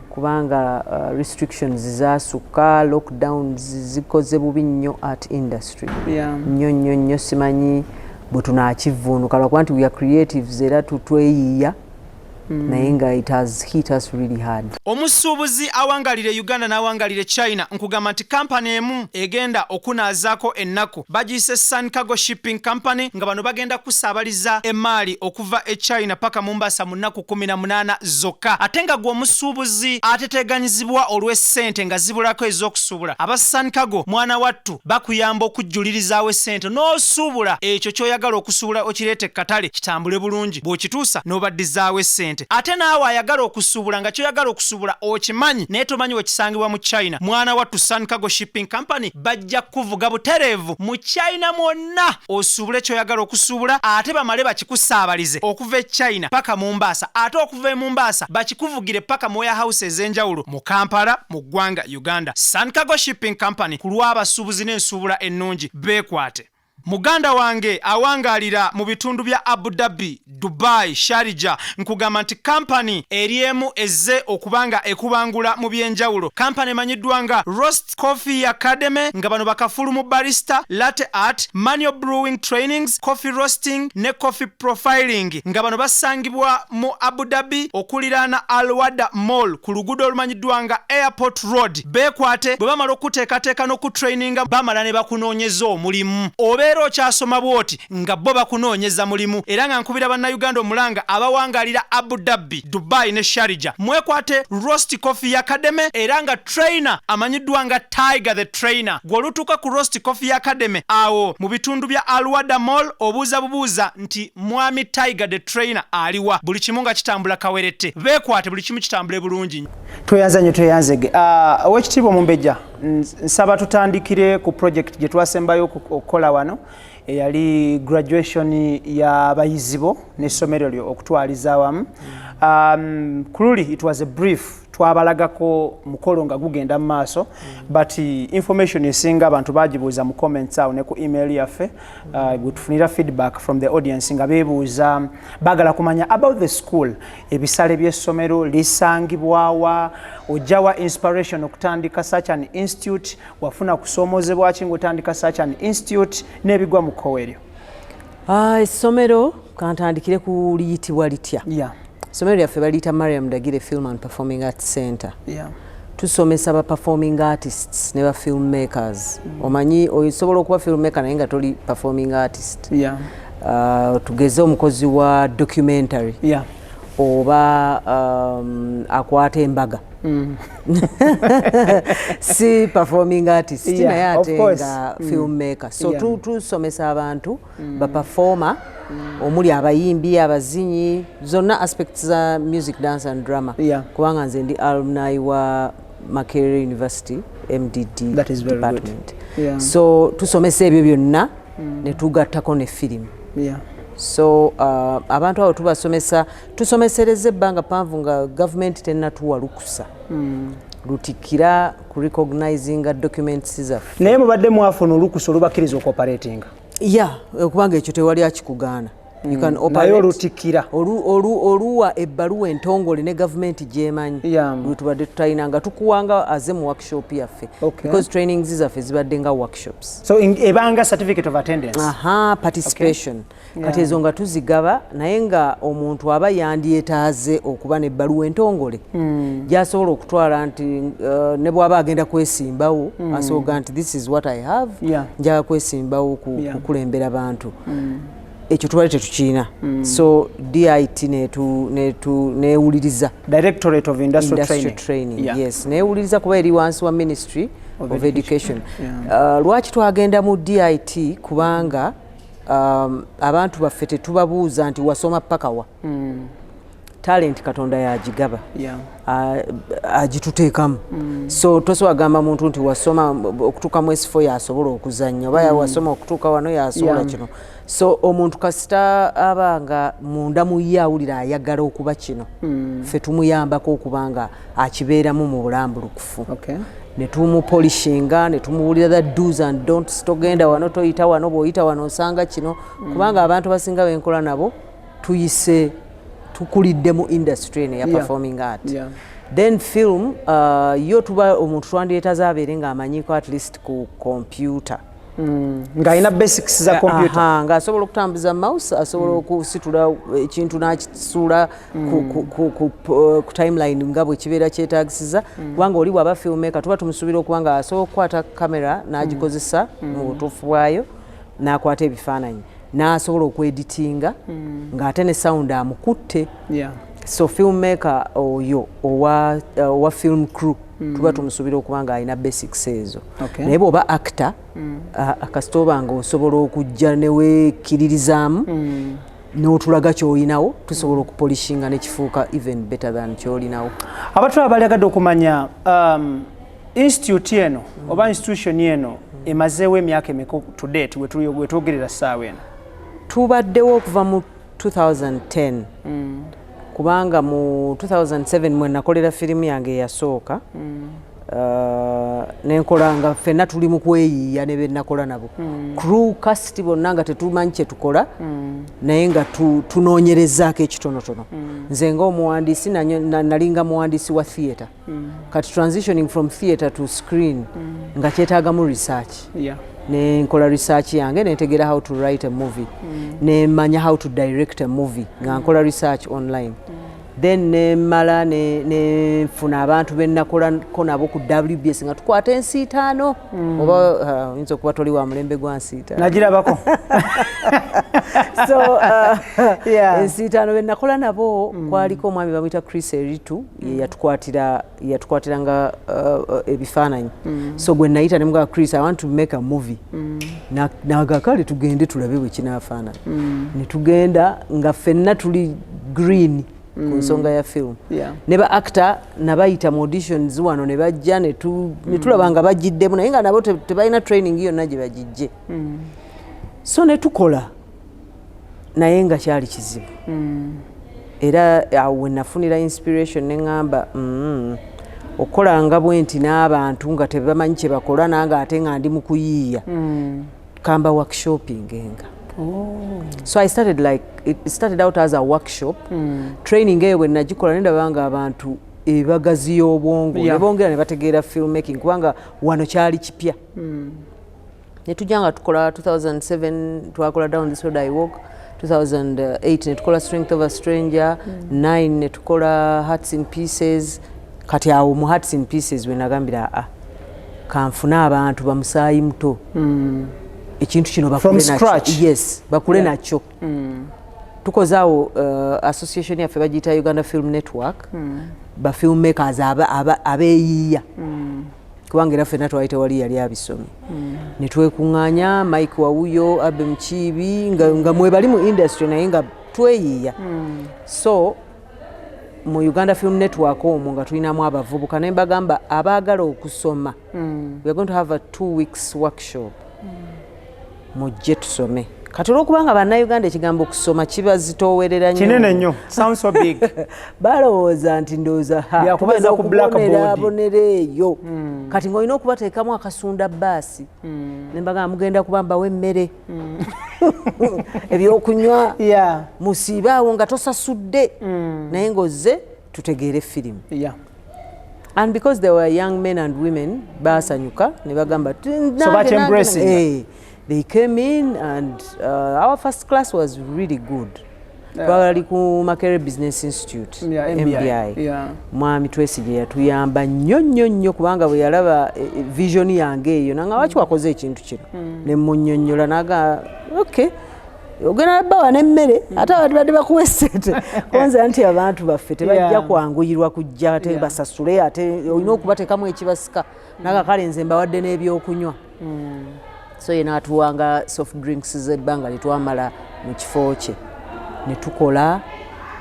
kubanga restrictions zaasukka lockdowns zikoze bubi nnyo art industry nnyo simanyi bwe tunaakivuunuka lwakuba nti we are creatives era tweyiiya naye nga it has hit us really hard. Omusuubuzi awangalire Uganda n'awangalire China nkugamba nti kampani emu egenda okunaazaako ennaku bagiyise Sun Cargo Shipping Company nga bano bagenda kusaabaliza emaali okuva e China paka Mombasa mu nnaku 18 zokka ate nga gwe omusuubuzi ateteganyizibwa olw'essente nga zibulako ez'okusuubula aba Sun Cargo mwana wattu bakuyamba okujjulirizaawo essente n'osuubula ekyo ky'oyagala okusuubula okireete katale kitambule bulungi bw'okituusa n'obaddizaawo essente sente ate naawe ayagala okusuubula nga kyoyagala okusuubula okimanyi naye tomanyi wekisangibwa mu China mwana wattu Sun Cargo Shipping Company bajja kuvuga butereevu mu China mwonna osuubule kyoyagala okusuubula ate bamale bakikusaabalize okuva e China paka Mombasa ate okuva e Mombasa bakikuvugire paka mu warehouse ez'enjawulo mu Kampala mu ggwanga Uganda. Sun Cargo Shipping Company ku lw'abasuubuzi n'ensuubula ennungi beekwate. Muganda wange awangalira mu bitundu bya Abu Dhabi, Dubai, Sharjah nkugamba nti company eriemu ezze okubanga ekubangula mu byenjawulo. Company manyiddwa nga Roast Coffee Academy nga bano bakafulu mu barista, latte art, manual brewing trainings, coffee roasting ne coffee profiling nga bano basangibwa mu Abu Dhabi okuliraana Al Wada Mall ku luguudo olumanyiddwa nga Airport Road. Beekwate bwe bamala okuteekateeka n'okutraininga bamala ne bakunoonyeza omulimu. Okyasoma bwoti nga bo bakunoonyeza mulimu era nga nkubira bannayuganda omulanga abawangalira Abu Dhabi, Dubai ne Sharjah mwekwate Roast Coffee Academy era nga trainer amanyiddwa nga Tiger the Trainer. Gw'olutuuka ku Roast Coffee Academy awo mu bitundu bya Al Wada Mall obuuza bubuuza nti mwami Tiger the Trainer aliwa buli kimu nga kitambula kawerete. Beekwate buli kimu kitambule bulungi. Tweyanzege owekitiibwa Mumbejja nsaba tutandikire ku project gye twasembayo okukola wano eyali graduation ya bayizibo n'essomero lyo okutwaliza wamu. Kululi it was a brief twabalagako mukolo nga gugenda mu maaso but information esinga abantu bagibuuza mu comments awo ne ku email yaffe tufunira feedback from the audience nga beebuuza bagala kumanya about the school ebisale by'essomero lisangibwawa ojawa inspiration okutandika such an institute wafuna kusoomozebwa ki ng'otandika such an institute n'ebigwa mu kkowe eryo. Essomero kantandikire ku liyitibwa litya? Somero lyaffe baliyita MARIAM NDAGIRE Film and Performing Arts Center. Tusomesa ba performing artists ne ba filmmakers. Omanyi osobola okuba filmmaker naye nga toli performing artist. Tugeze omukozi wa documentary. Oba akwata embaga. Si performing artist naye ate nga filmmaker. So tusomesa abantu ba performer omuli abayimbi abazinyi zonna aspects za music dance and drama kubanga nze ndi alumni wa Makerere University MDD department. So tusomesa ebyo byonna ne tugattako ne film. So abantu abo tusomesereze ebbanga panvu nga government tennatuwa lukusa lutikira ku recognizing documents zaffe. Naye mubadde mwafuna olukusa olubakkiriza okuoperating? Kubanga ekyo tewali akikugaana. You can operate. Naye olutikira oluwa ebbaluwa entongole ne government gyemanyi tubadde tutayinanga tukuwanga aze mu workshop yaffe because trainings zaffe zibadde nga workshops. So ebanga certificate of attendance? Participation. Kati ezo nga tuzigaba naye nga omuntu aba yandyetaaze okuba n'ebbaluwa entongole gy'asobola okutwala nti ne bw'aba agenda kwesimbawo asobola nti this is what I have njaga kwesimbawo kukulembera bantu. Ekyo tubali tetukiina. So DIT neewuliriza Directorate of Industrial Training. Yes, neewuliriza kuba eri wansi wa Ministry of Education. Lwaki twagenda mu DIT kubanga abantu baffe tetubabuuza nti wasoma paka wa. Talent Katonda yagigaba agituteekamu. So tosobola gamba muntu nti wasoma okutuuka mu S4 yasobola okuzannya oba wasoma okutuuka wano yasobola kino. So omuntu kasita abanga munda mu ye awulira ayagala okuba kino ffe tumuyambako okubanga akibeeramu mu bulambulukufu. Ne tumupolishinga ne tumuwulira the do's and don'ts. Togenda wano toyita wano bw'oyita wano osanga kino kubanga abantu basinga benkola nabo tuyise tukulidde mu industry ne ya performing art. Then film yo tuba omuntu twandyetaaze abeere ng'amanyiko at least ku computer. Ng'alina basics za computer. Ng'asobola okutambuza mouse, asobola okusitula ekintu n'akisuula ku timeline nga bwe kibeera kyetaagisiza kubanga oli bw'aba filmmaker tuba tumusuubira okuba nga asobola okukwata kamera n'agikozesa mu butuufu bwayo n'akwata ebifaananyi n'asobola okweditinga ng'ate ne sound amukutte. So filmmaker oyo owa film crew tuba tumusuubira okuba nga alina basics ezo. Naye bw'oba actor akasita oba nga osobola okujja ne weekiririzaamu n'otulaga ky'olinawo tusobola okupolishinga nekifuuka even better than ky'olinawo. Abantu abalyagadde okumanya institute eno oba institution eno emazeewo emyaka emeka to date wetwogerera ssaawa eno? Tubaddewo okuva mu 2010 kubanga mu 2007 mwe nakolera firimu yange eyasooka nenkolanga ffenna tuli mu kweyiiya ne be nakola nabo crew cast bonna nga tetumanyi kye tukola naye nga tunoonyerezaako ekitonotono. Nze ng'omuwandiisi nalinga muwandiisi wa theatre kati transitioning from theatre to screen nga kyetaagamu research. Ne nkola research yange netegeera how to write a movie nemanya how to direct a movie nga nkola research online. Then nemala nefuna abantu benakolako nabo ku WBS nga tukwata ensi 5 oba oyinza okuba toli wa mulembe gwa nsi 5 nagirabako. So ensi 5 benakola nabo kwaliko omwami bamuyita Chris Eritu yatukwatiranga ebifaananyi. So gwe nayita ne mugaa Chris, I want to make a movie. Nagakale tugende tulabe bwe kinaafaanana. Ne tugenda nga ffenna tuli green ku nsonga ya film. Ne ba actor nabayita mu auditions wano ne bajja ne tulaba nga bajiddemu naye nga nabo tebalina training yonna gye bagijje. So ne tukola naye nga kyali kizibu. Era awo nafunira inspiration ne ngamba okola nga bwenti n'abantu nga tebamanyi kye bakola nange ate nga ndi mu kuyiiya kamba workshopping enga. So I started it started out as a workshop. Training eyo bwe nagikola nendaba nga abantu ebagazi y'obwongo ne bongera ne bategeera filmmaking kubanga wano kyali kipya. Ne tujja nga tukola 2007 twakola Down This Road I Walk, 2008 ne tukola Strength of a Stranger, 9 ne tukola Hearts in Pieces. Kati awo mu Hearts in Pieces we nagambira kanfuna abantu bamusaayi muto. Ekintu kino bakule nakyo. Yes, bakule nakyo. Tukozaawo association yaffe bagiyita Uganda Film Network ba filmmakers abeeyiiya kubanga era ffenna twali tewali yali abisomye. Ne twekuŋŋaanya Mike Wawuyo, Abe Mukiibi nga mwebali mu industry naye nga tweyiiya. So mu Uganda Film Network omwo nga tulinamu abavubuka naye mbagamba abaagala okusoma we are going to have a 2 weeks workshop. Mujje tusome. Kati olwokubanga bannayuganda ekigambo okusoma kibazitoowerera nnyo. Kinene nnyo. Sounds so big. Balowooza nti ndowooza tugenda okubonera eyo. Kati ng'olina okubateekamu akasunda bbaasi. Ne mbagamba mugenda kuba mbawa emmere. Ebyokunywa. Musiibe awo nga tosasudde. Naye ng'ozze tutegeere firimu. And because they were young men and women, baasanyuka ne bagamba so much embracing. They came in and our first class was really good. Twali ku Makerere Business Institute, MBI. Mwami Twesigye yatuyamba nnyo kubanga bwe yalaba vision yange eyo nanga waki wakoze ekintu kino. Ne munnyonnyola naga okay. Ogenda bawa n'emmere ate badde bakuwa ssente. Konza nti abantu baffe tebajja kwanguyirwa kujja ate basasule ate olina okubateekamu ekibasika naga kale nze mbawadde n'ebyokunywa. So yena atuwanga soft drinks z'ebbanga litwamala mu kifo kye. Ne tukola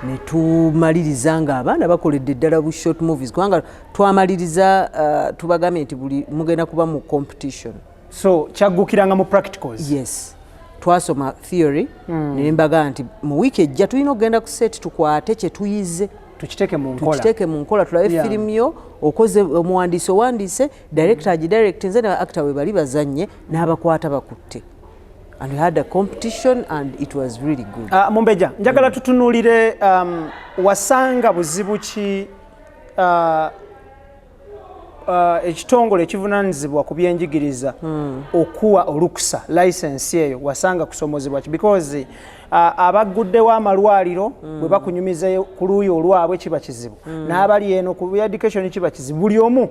ne tumaliriza nga abaana bakoledde ddala bu short movies kubanga twamaliriza tubagambe nti buli mugenda kuba mu competition. So kyaggukiranga mu practicals? Yes. Twasoma theory ne mbaga nti mu wiiki ejja tulina okugenda ku set tukwate kye tuyize tukiteeke mu nkola tulabe firimu yo okoze omuwandiisi owandiise director agidirect nze ne actor we bali bazannye n'abakwata bakutte. And we had a competition and it was really good. Mumbeja njagala tutunuulire wasanga buzibu ki ekitongole ekivunaanyizibwa ku byenjigiriza okuwa olukusa license eyo wasanga kusomozebwa ki because abaguddewo amalwaliro bwe bakunyumiza ku luuyi olwabwe kiba kizibu n'abali eno ku education kiba kizibu buli omu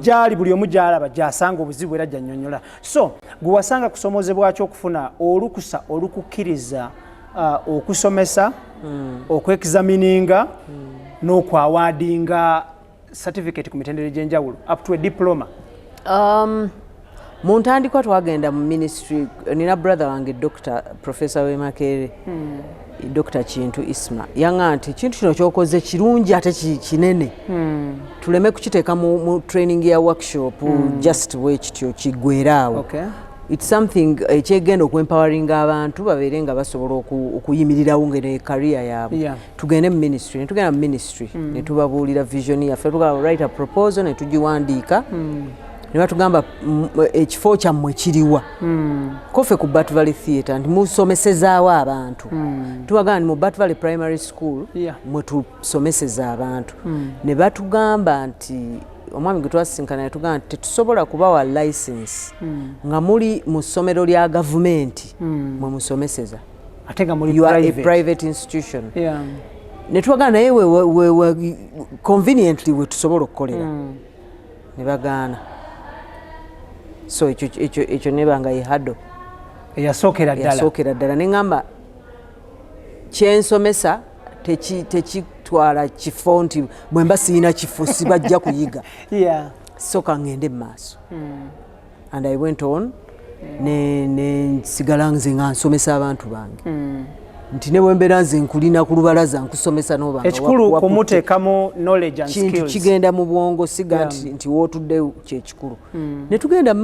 gy'alaba gy'asanga obuzibu era gy'annyonnyola. So gwe wasanga kusomozebwa ki okufuna olukusa olukukkiriza okusomesa okwexamininga n'okwawaadinga certificate ku mitendera egy'enjawulo up to a diploma? Mu ntandikwa twagenda mu ministry nina brother wange Dr. Professor Makerere Dr. Kintu Isma yanga nti kintu kino kyokoze kirungi ate kinene tuleme kukiteeka mu training ya workshop just wekityo kigweraawo. It's something ekyegenda okuempowering abantu babeere nga basobola okuyimirirawo ngene career yaabwe. Tugende mu ministry netugenda mu ministry netubabuulira vision yaffe tugamba write a proposal netugiwandiika ne batugamba ekifo kyammwe kiriwa kofe ku Bat Valley Theatre nti musomesezaawo abantu tubagamba nti mu Bat Valley Primary School mwe tusomeseza abantu ne batugamba nti omwami gwe twasisinkana yatugamba nti tetusobola kubawa license nga muli mu ssomero lya gavumenti mwe musomeseza ate nga muli private institution ne tubagamba naye we conveniently we tusobola okukolera ne bagaana. So ekyo nebanga yehado eyasookera ddala neŋŋamba kyensomesa tekitwala kifo nti bwe mba siina kifo sibajja kuyiga soka ŋŋende mu maaso and I went on ne sigala nze nga nsomesa abantu bange nti ne bwe mbeera nze nkulina ku lubalaza nkusomesa n'obanga ekikulu kumuteekamu knowledge and skills kintu kigenda mu bwongo siga nti wootudde kyekikulu ne tugenda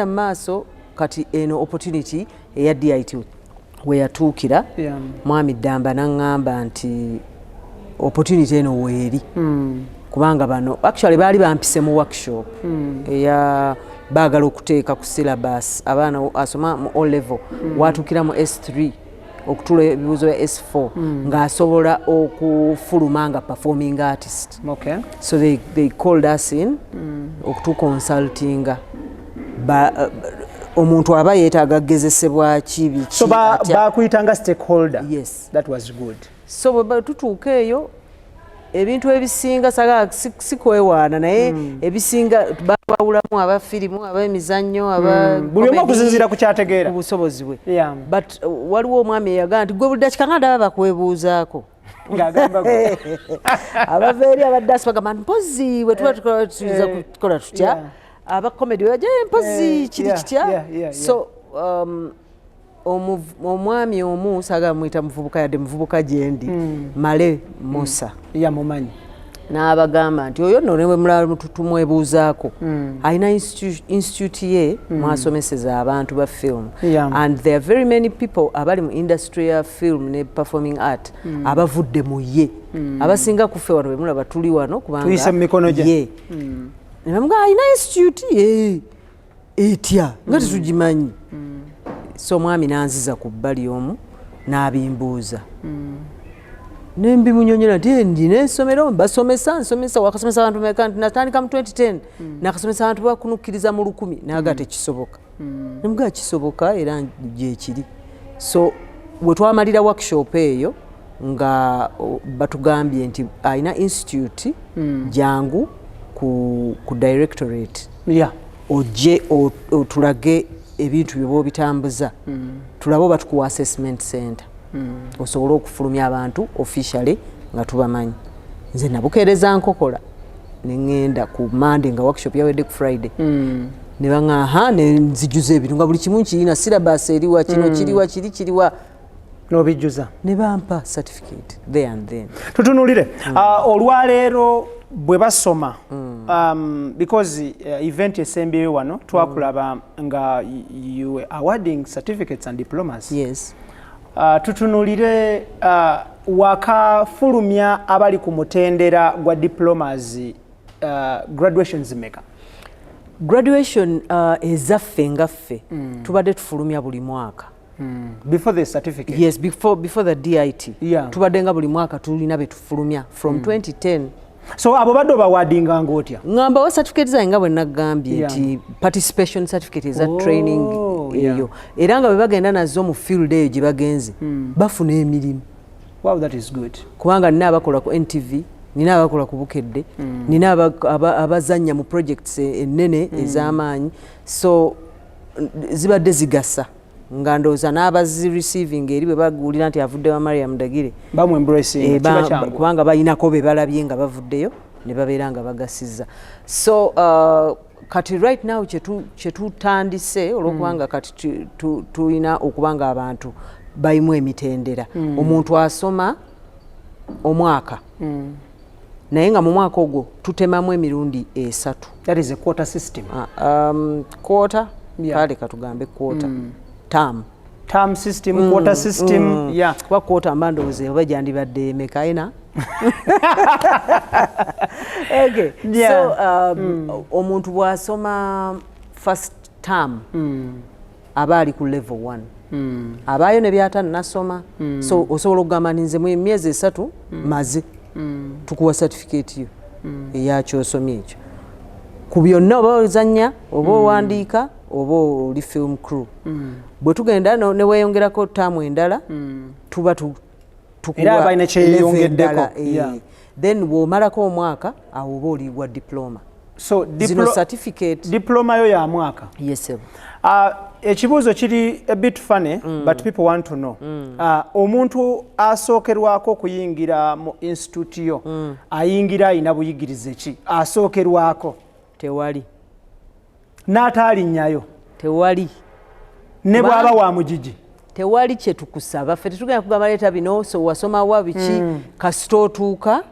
mu maaso kati eno opportunity eya DIT we yatuukira mwami Ddamba n'aŋŋamba nti opportunity eno weeri kubanga bano actually baali bampise mu workshop eya baagala okuteeka ku syllabus abaana asoma mu O level watuukira mu S3 okutula ebibuuzo bya S4 ng'asobola okufuluma nga performing artist. So they called us in okutukonsultinga omuntu aba yeetaaga kugezesebwa kibi so bakuyitanga stakeholder. Yes, that was good. So bwe tutuuka eyo ebintu ebisinga saga sikwewaana naye ebisinga bawulamu aba firimu aba emizannyo aba buli omu okuzinziira ku kyategeera obusobozi bwe but waliwo omwami eyagamba nti gwe buli dakika nga ndaba bakwebuuzaako abaveeri abaddaasi bagamba nti mpozi bwe tuba tuyiza kukola tutya aba comedy webaja mpozi kiri kitya so omwami omu saga mwita muvubuka yadde muvubuka gyendi Male Musa mumanyi n'abagamba nti oyo nno ne bwe mulaba tumwebuuzaako alina institute ye mwasomeseza abantu ba film and there are very many people abali mu industry ya film ne performing art abavudde mu ye abasinga kufe wano bwe mulaba tuli wano kubanga tuyise mu mikono gye ne bamugamba alina institute ye etya nga tetugimanyi. So mwami nanziza ku bbali omu n'abimbuuza nembimunyonyola nti ndina ensomero nsomesa wakasomesa abantu meka nti natandika mu 2010 nakasomesa abantu bakunukkiriza mu 1000 naga tekisoboka nemugaa kisoboka era gyekiri. So bwe twamalira workshop eyo nga batugambye nti alina institute jangu ku directorate ojje otulage ebintu bye bobitambuza tulabo batukuwa assessment center osobola okufulumya abantu officially nga tubamanyi. Nze nabukeereza nkokola neŋŋenda ku Monday nga workshop yawedde ku Friday ne baŋŋa nzijuza ebintu nga buli kimu kirina syllabus eriwa kino kiriwa n'obijjuza ne bampa certificate there and then. Tutunulire olwaleero bwe basoma because event esembyeyo wano twakulaba nga you were awarding certificates and diplomas. Yes. Tutunulire wakafulumya abali ku mutendera gwa diplomas graduations meka graduation ezaffe ngaffe tubadde tufulumya buli mwaka before the certificate. Yes, before the DIT tubadde nga buli mwaka tulina betufulumya from 2010. So abo badde bawadinga ngotya ngamba wa certificate zange nga bwe nagambye nti participation certificate is a training eyo era nga bwe bagenda nazo mu field eyo gye bagenze bafuna emirimu. Wow, that is good. Kubanga nina abakola ku NTV nina abakola ku Bukedde nina abazanya mu projects ennene ez'amaanyi so zibadde zigasa nga ndowooza n'abazi receiving eri bwe baguulira nti avudde wa Mariam Ndagire kubanga balinako be balabye nga bavuddeyo ne babeera nga bagasizza. So kati right now kyetutandise olwokubanga kati tulina okubanga abantu bayimu emitendera omuntu asoma omwaka naye nga mu mwaka ogwo tutemamu emirundi 3. That is a quota system. Quota kale katugambe quota term system, quota system. Yeah, kuba quota mbandowooza oba gyandibadde emeka ina. Okay. Yeah. So omuntu bw'asoma first term aba ali ku level 1 abaayo ne byata nasoma so osobola okugamba nze mu myezi 3 maze tukuwa certificate yo eyakyo osomye ekyo ku byonna oba ozannya oba owandiika oba oli film crew bwe tugenda ne weeyongerako taamu endala tuba era abalina kyeyongeddeko. Then bw'omalako omwaka awo oba oliibwa diploma. So certificate diploma yo ya mwaka. Yes sir. Ekibuuzo kiri a bit funny but people want to know. Omuntu asookerwako okuyingira mu institute yo ayingira ayina buyigirize ki asookerwako? Tewali. N'atalinnyayo? Tewali. Ne bw'aba wa mugigi? Tewali kye tukusaba. Ffe tetugenda kugamba leeta bino so wasoma wa biki kasita otuuka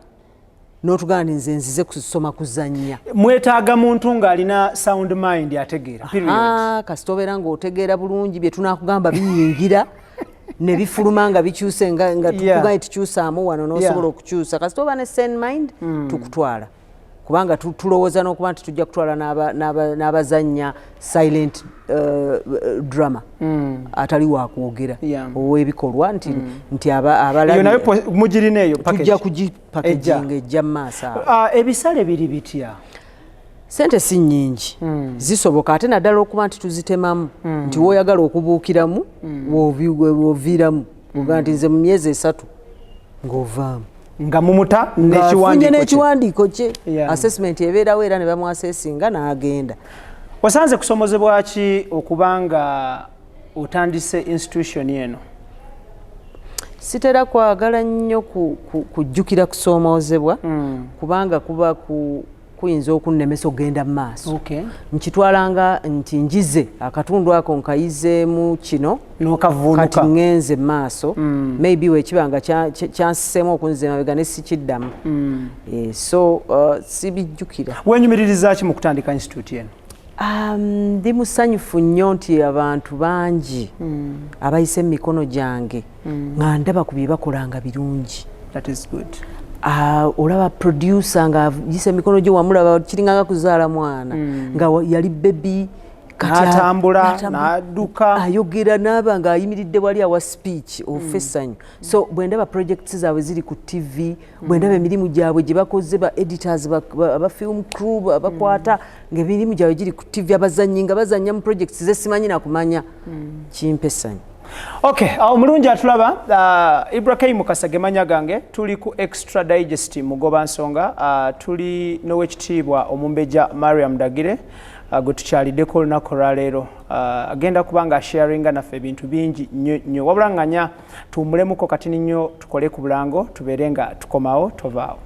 n'otugamba nze nzize kusoma kuzannya. Mwetaaga muntu ng'alina sound mind ategeera. Kasita obeera ng'otegeera bulungi bye tunaakugamba biyingira ne bifuluma nga bikyuse nga tukugamba tukyusaamu wano n'osobola okukyusa. Kasita oba ne sane mind tukutwala. Kubanga tulowooza n'okuba nti tujja kutwala n'abazannya silent drama atali wakwogera ow'ebikolwa nti abalabi mugirina eyo tujja kugipackaging ejja mu maaso ebisale biri bitya? Sente si nnyingi zisoboka ate naddala okuba nti tuzitemamu nti w'oyagala okubuukiramu w'oviiramu oga nti nze mu myezi 3 ng'ovaamu nga mumuta n'ekiwandiiko kye assessment ebeerawo era ne bamwasesinga n'agenda. Wasanze kusomozebwa ki okubanga otandise institution eno? Sitera kwagala nnyo kujjukira kusoomozebwa kubanga kuba kuyinza okunnemesa okugenda mu maaso. Nkitwalanga nti njize akatundu ako nkayizeemu kino kati ngenze mu maaso maybe wekibanga kyansiseemu okunziza emabega ne sikiddamu so sibijjukira. Wenyumiririza ki mu kutandika institute eno? Ndi musanyufu nnyo nti abantu bangi abayise mu mikono gyange nga ndaba ku bye bakolanga birungi. That is good. Olaba producer nga yise mikono gye wamulaba kiringanga kuzaala mwana nga yali baby atambula n'adduka ayogera n'aba nga ayimiridde wali awa speech ofessanyo. So bwendaba projects zaabwe ziri ku TV bwendaba emirimu gyabwe gye bakoze ba editors aba film crew abakwata ng'emirimu gyabwe giri ku TV abazannyi nga bazannya mu projects ze simanyi nakumanya kimpessanyo. Okay, omulungi atulaba IBRAH Mukasa gemanya gange tuli ku Extradigest mugoba nsonga tuli n'owekitiibwa Omumbejja Mariam Ndagire gwe tukyaliddeko olunaku lwaleero agenda kubanga sharinga naffe ebintu bingi nnyo wabula nganya tuwumulemuko kati nnyo tukole ku bulango tubeere nga tukomawo tovaawo.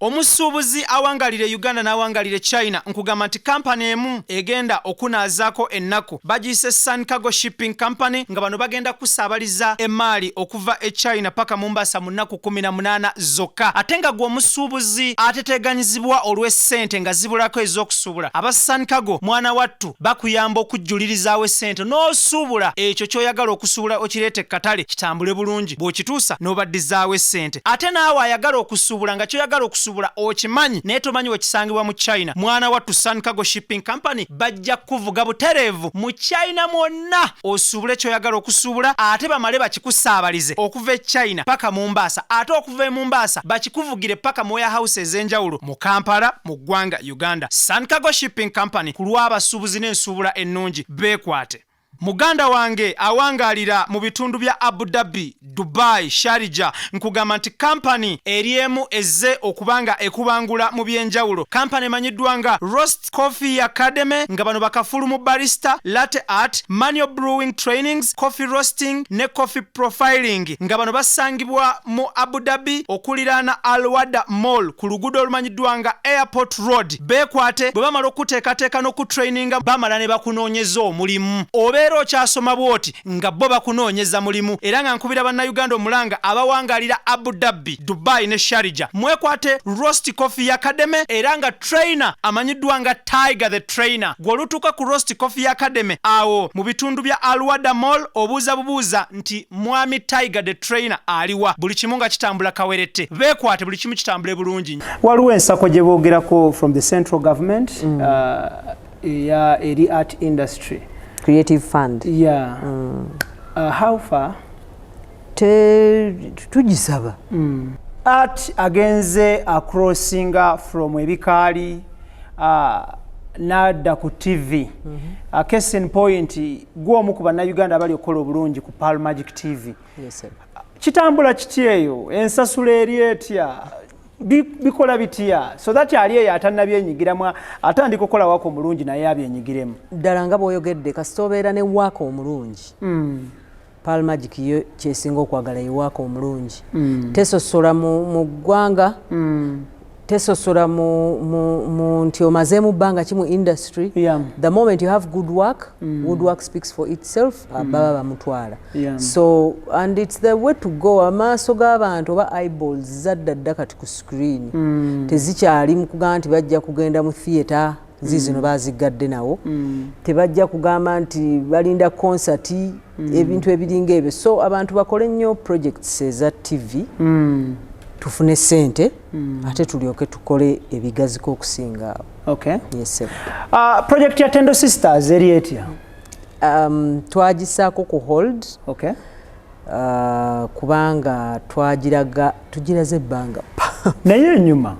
Omusuubuzi awangalire Uganda n'awangalire China nkugamba nti kampani emu egenda okunaazaako ennaku bagiyise Sun Cargo Shipping Company nga bano bagenda kusaabaliza emaali okuva e China paka Mombasa mu nnaku 18 zokka ate nga gwe omusuubuzi ateteganyizibwa olw'essente nga zibulako ez'okusuubula aba Sun Cargo mwana wattu bakuyamba okujjulirizaawo essente n'osuubula ekyo ky'oyagala okusuubula okireete katale kitambule bulungi bw'okituusa n'obaddizaawo essente ate naawe ayagala okusuubula nga ky'oyagala okusuubula okimanyi naye tomanyi wekisangibwa mu China mwana wattu Sun Cargo Shipping Company bajja kuvuga butereevu mu China mwonna osuubule ky'oyagala okusuubula ate bamale bakikusaabalize okuva e China paka Mombasa ate okuva e Mombasa bakikuvugire paka mu warehouse ez'enjawulo mu Kampala mu ggwanga Uganda. Sun Cargo Shipping Company ku lw'abasuubuzi n'ensuubula ennungi beekwate. Muganda wange awangalira mu bitundu bya Abu Dhabi, Dubai, Sharjah nkugamba nti company eriemu ezze okubanga ekubangula mu byenjawulo. Company emanyiddwa nga Roast Coffee Academy nga bano bakafulu mu barista, latte art, manual brewing trainings, coffee roasting ne coffee profiling nga bano basangibwa mu Abu Dhabi okuliraana Al Wada Mall ku luguudo olumanyiddwa nga Airport Road. Beekwate bwe bamala okuteekateeka n'okutraininga bamala ne bakunoonyeza omulimu. n'olero okyasoma bwoti nga bo bakunoonyeza mulimu era nga nkubira bannayuganda omulanga abawangalira Abu Dhabi, Dubai ne Sharjah. Mwekwate Roast Coffee Academy era nga trainer amanyiddwa nga Tiger the Trainer. Gwolutuka ku Roast Coffee Academy awo mu bitundu bya Alwada Mall obuuza bubuuza nti mwami Tiger the Trainer aliwa. Buli kimu nga kitambula kawerete. Beekwate buli kimu kitambule bulungi. Waliwo ensako gye boogerako from the central government ya eri art industry. Creative Fund. Yeah. How far? Tugisaba. Art agenze acrossinga from ebikaali nadda ku TV. Case in point gw'omu ku bannayuganda abali okukola obulungi ku Pearl Magic TV. Yes, sir. Kitambula kityeyo ensasula eri etya bikola bitya so that ali eyo atannabyenyigiramu atandika okukola wako omulungi naye abyenyigiremu. Ddala nga bw'oyogedde kasita obeera ne wako omulungi. Pearl Magic yo kyesinga okwagala ewaka omulungi. Tesosola mu ggwanga, tesosola mu nti omazeemu bbanga ki mu industry. The moment you have good work, good work speaks for itself, baba bamutwala. So and it's the way to go. Amaaso g'abantu oba eyeballs zadda dda kati ku screen tezikyali mu kugamba nti bajja kugenda mu theatre zizino bazigadde nawo tebajja kugamba nti balinda concert ebintu ebiringa ebyo. So abantu bakole nnyo projects eza TV tufune sente ate tulyoke tukole ebigaziko okusinga. Okay. Yes, sir. Project ya Tendo Sisters eri etya? Twagisaako ku hold. Okay. Kubanga tugiraze ebbanga naye enyuma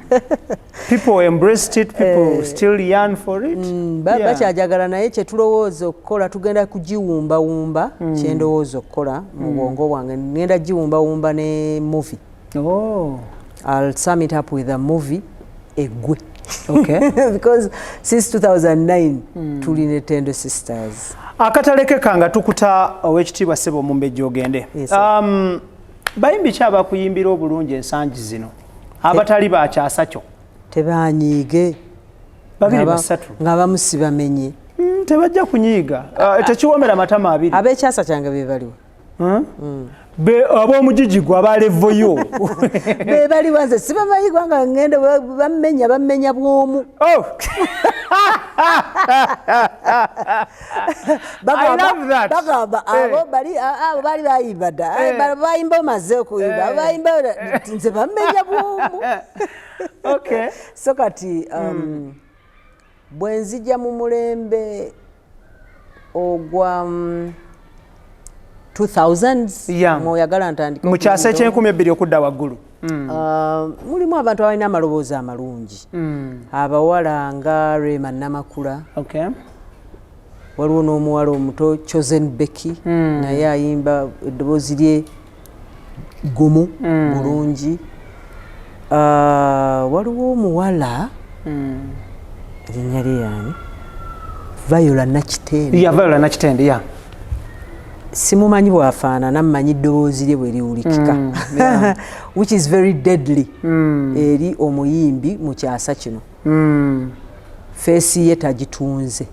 people embraced it, people still yearn for it. Bakyajagala naye kyetulowooza okukola tugenda kugiwumbawumba kyendowooza okukola mu bwongo bwange ngenda giwumbawumba ne movie. I'll sum it up with a movie egwe. Okay. Because since 2009 tuli ne Tendo Sisters. Akataleke kanga tukuta owekitiibwa Ssebo Mumbejja ogende. Yes, bayimbi ki abakuyimbira obulungi ensangi zino abatali bakyasa kyo? Tebanyiige. Babiri basatu. Nga bamu sibamenye. Tebajja kunyiiga. Tekiwoomera matama abiri. Ab'ekyasa kyange be baliwo. Ab'omugigi gwe abalevoyo. Be baliwo nze sibamanyi kubanga ngenda bamenya bw'omu. I love that. Bagamba abo bali bayimba dda. Bayimba omaze okuyimba. Bayimba nze bamenya bw'omu. Okay. So kati bwe nzija mu mulembe ogwa 2000s mw'oyagala ntandika mu kyasa eky'enkumi okudda waggulu. Mulimu abantu abalina amaloboozi amalungi abawala nga Rema Namakula. Okay. Waliwo n'omuwala omuto Chosen Becky naye ayimba eddoboozi lye gumu bulungi. Waliwo omuwala erinnya lye yani Viola Nakitende. Viola Nakitende. Simumanyi bwafaanana mmanyi eddoboozi lye bwe liwulikika. Which is very deadly eri omuyimbi mu kyasa kino. Feesi ye tagitunze.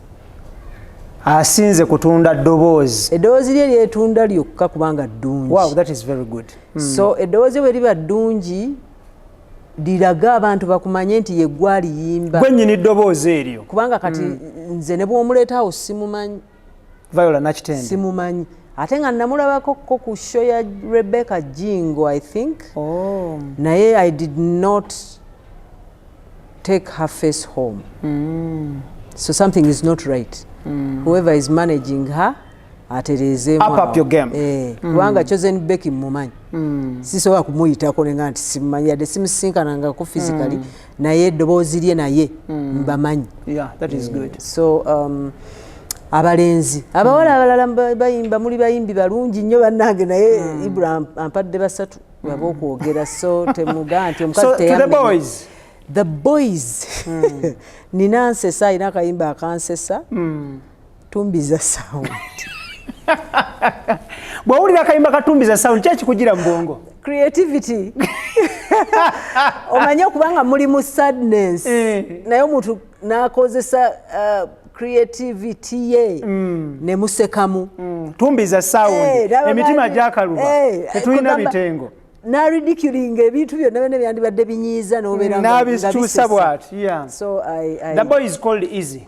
Asinze kutunda ddoboozi. Eddoboozi lye lyetunda lyokka kubanga ddungi. Wow, that is very good. So eddoboozi bwe liba ddungi liraga abantu bakumanye nti ye gwe aliyimba. Gwe nnyini ddoboozi eryo. Kubanga kati nze ne bw'omuleetawo simumanyi. Viola Nakitende. Simumanyi. Ate nga namulabako ku show ya Rebecca Jingo, I think. Naye I did not take her face home. So something is not right. Whoever is managing her atereezeemu. Up your game. Kubanga Chosen Becky mumanyi. Sisobola kumuyitako nenga nti simumanyi yadde simusinkanangako physically naye eddoboozi lye naye mbamanyi. Yeah, that is good. So abalenzi abawala abalala bayimba muli bayimbi balungi nnyo bannange naye IBRAH ampadde basatu baba okwogera so temugaa nti omukazi teyamenya. The boys nina nsesa alina akayimba akansesa tumbiza sound. Bw'owulira akayimba katumbiza sound kyaki kugira mu bwongo? Creativity. Omanye okubanga muli mu sadness naye omuntu n'akozesa creativity ye ne musekamu tumbiza sound emitima gyakaluba tetulina bitengo na ridiculing ebintu byonna bene byandibadde binyiiza n'obeera nga bisituusa bw'ati. So the boy is called Easy.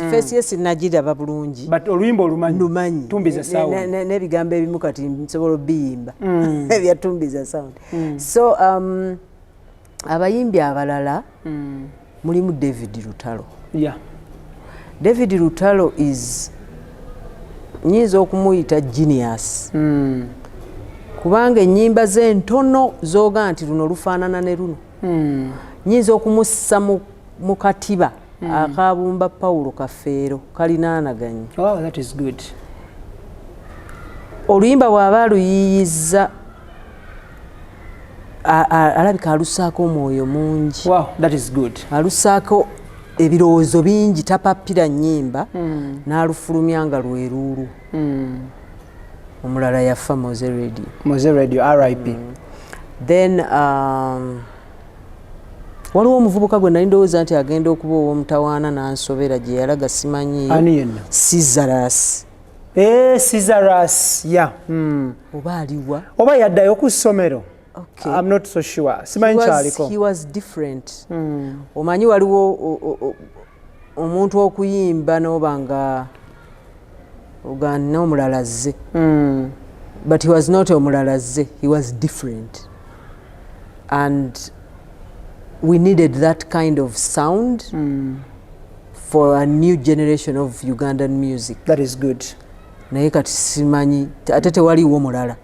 First yes nagiraba bulungi but oluyimba olumanyi tumbiza sound n'ebigambo ebimu kati nsobola obiyimba ebyatumbiza sound. So abayimbi abalala mulimu David Lutalo. David Lutalo is nyinza okumuyita genius kubanga ennyimba ze ntono zooga nti luno lufaanana ne luno nyinza okumussa mu katiba akabumba Paulo Kafeero kalinaanaganye. Oh, that is good. Oluyimba bw'aba luyiyiza alabika alusaako omwoyo mungi. Wow, that is good. Alusaako ebirowoozo bingi tapapira nnyimba n'alufulumya nga lweruulu. Omulala yafa Moze Radio RIP. Then waliwo omuvubuka gwe nali ndowooza nti agenda okuba ow'omutawaana n'ansobera gye yalaga simanyiyo. Ani yenna? Caesarus. Caesarus, oba aliwa oba yaddayo ku ssomero. Okay. I'm not so sure. Simanyi kyaliko. He was different. Omanyi waliwo omuntu okuyimba n'oba nga ogana omulala zze. But he was not omulala zze. He was different. And we needed that kind of sound for a new generation of Ugandan music. That is good. Naye kati simanyi ate tewaliwo mulala.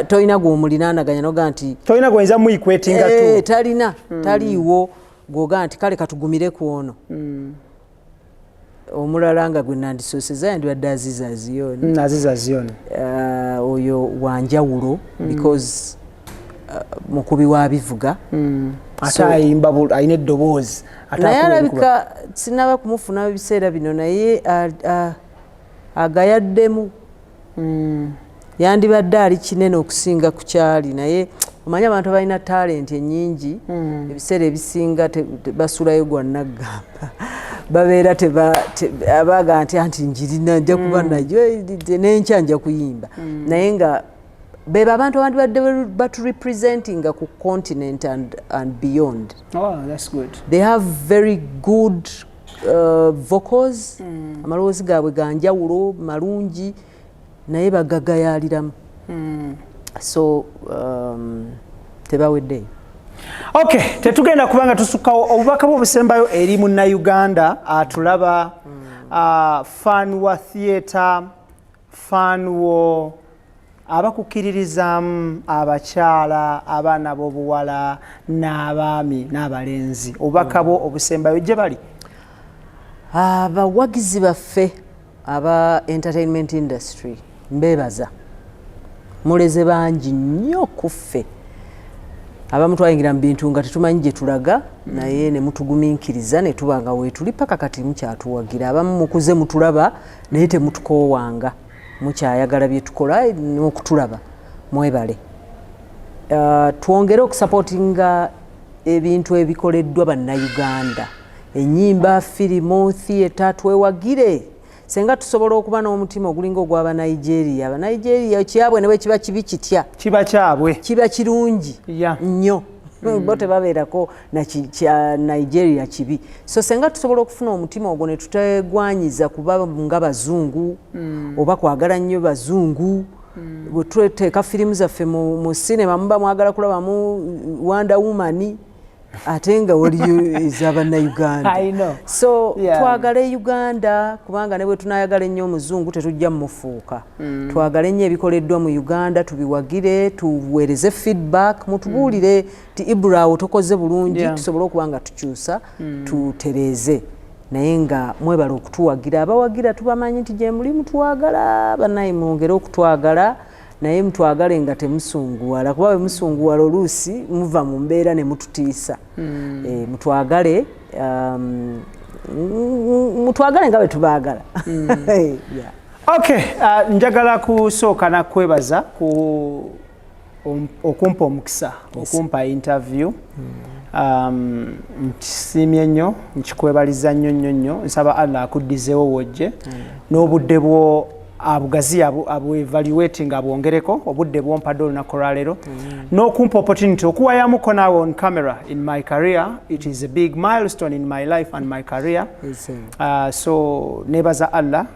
Toyina gw'omulinaanaganya noga nti toyina gwenza muyikwetinga tu. Talina taliiwo gwoga nti kale katugumire ku ono. Omulala nga gwe nandisooseza yandibadde Aziza Zion. Aziza Zion. Oyo wanjawulo because mukubi wa bivuga. Ate ayimba ayina eddoboozi. Naye alabika sinaba kumufuna ebiseera bino naye agayaddemu. Yandibadde ali kinene okusinga ku kyali naye omanyi abantu balina talenti ennyingi ebiseera ebisinga basulayo gwa naggamba babeera abaga nti njirina nja kuba nayo n'enkya nja kuyimba naye nga beba abantu abandibadde baturepresentinga ku continent and beyond. Oh, that's good. They have very good vocals. Amalowoozi gaabwe ganjawulo malungi naye bagagayaliramu. So tebaweddeyo. Okay, tetugenda kubanga tusukkawo obubaka bw'obusembayo eri munnayuganda atulaba fan wa theatre, fan wo abakukkiririzaamu abakyala abaana b'obuwala n'abaami n'abalenzi obubaka bwo obusembayo gye bali? Abawagizi baffe aba entertainment industry mbebaza muleze bangi nnyo ku ffe abamu twayingira mu bintu nga tetumanyi gye tulaga naye ne mutugumiikiriza ne tuba nga weetuli paka kati mukyatuwagira abamu mukuze mutulaba naye temutukoowanga mukyayagala bye tukola n'okutulaba mwebale. Twongere okusupportinga ebintu ebikoleddwa bannayuganda ennyimba firimu theatre twewagire senga tusobola okuba n'omutima ogulinga ogw'Abanigeria. Abanigeria kyabwe ne bwe kiba kibi kitya kiba kyabwe kiba kirungi nnyo bo tebabeerako na Nigeria kibi. So senga tusobola okufuna omutima ogwo ne tutegwanyiza kuba nga bazungu oba kwagala nnyo bazungu bwe tweteeka firimu zaffe mu sinema muba mwagala kulabamu Wonder Woman ate nga waliyo ez'Abannayuganda. So twagale Uganda kubanga ne bwe tunayagala ennyo omuzungu tetujja mmufuuka. Twagale nnyo ebikoleddwa mu Uganda tubiwagire tuweereze feedback mutubuulire ti IBRAH tokoze bulungi tusobole okuba nga tukyusa tutereeze naye nga mwebala okutuwagira abawagira tubamanyi nti gye muli mutwagala bannaye mwongere okutwagala naye mutwagale nga temusunguwala kuba bwe musunguwala oluusi muva mu mbeera ne mututiisa. Mutwagale nga bwe tubaagala. Okay, njagala kusooka nakwebaza ku okumpa omukisa okumpa interview Nsiimye nnyo nkikwebaliza nnyo nsaba Allah akuddizeewo wojje n'obudde bwo abugazi abu evaluating abwongereko obudde bwompadde olunaku lwaleero n'okumpa opportunity okuwayamuko naawe on camera in my career. It is a big milestone in my life and my career. So nebaza Allah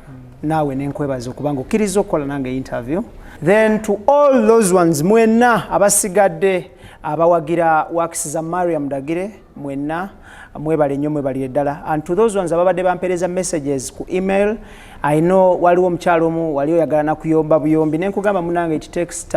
naawe nenkwebaza okubanga okkiriza okukola nange interview. Then to all those ones mwenna abasigadde abawagira works za Mariam Ndagire mwenna mwebale nnyo mwebalire ddala, and to those ones ababadde bampereza messages ku email. I know waliwo omukyalo omu wali oyagala nakuyomba buyombi nenkugamba munange it takes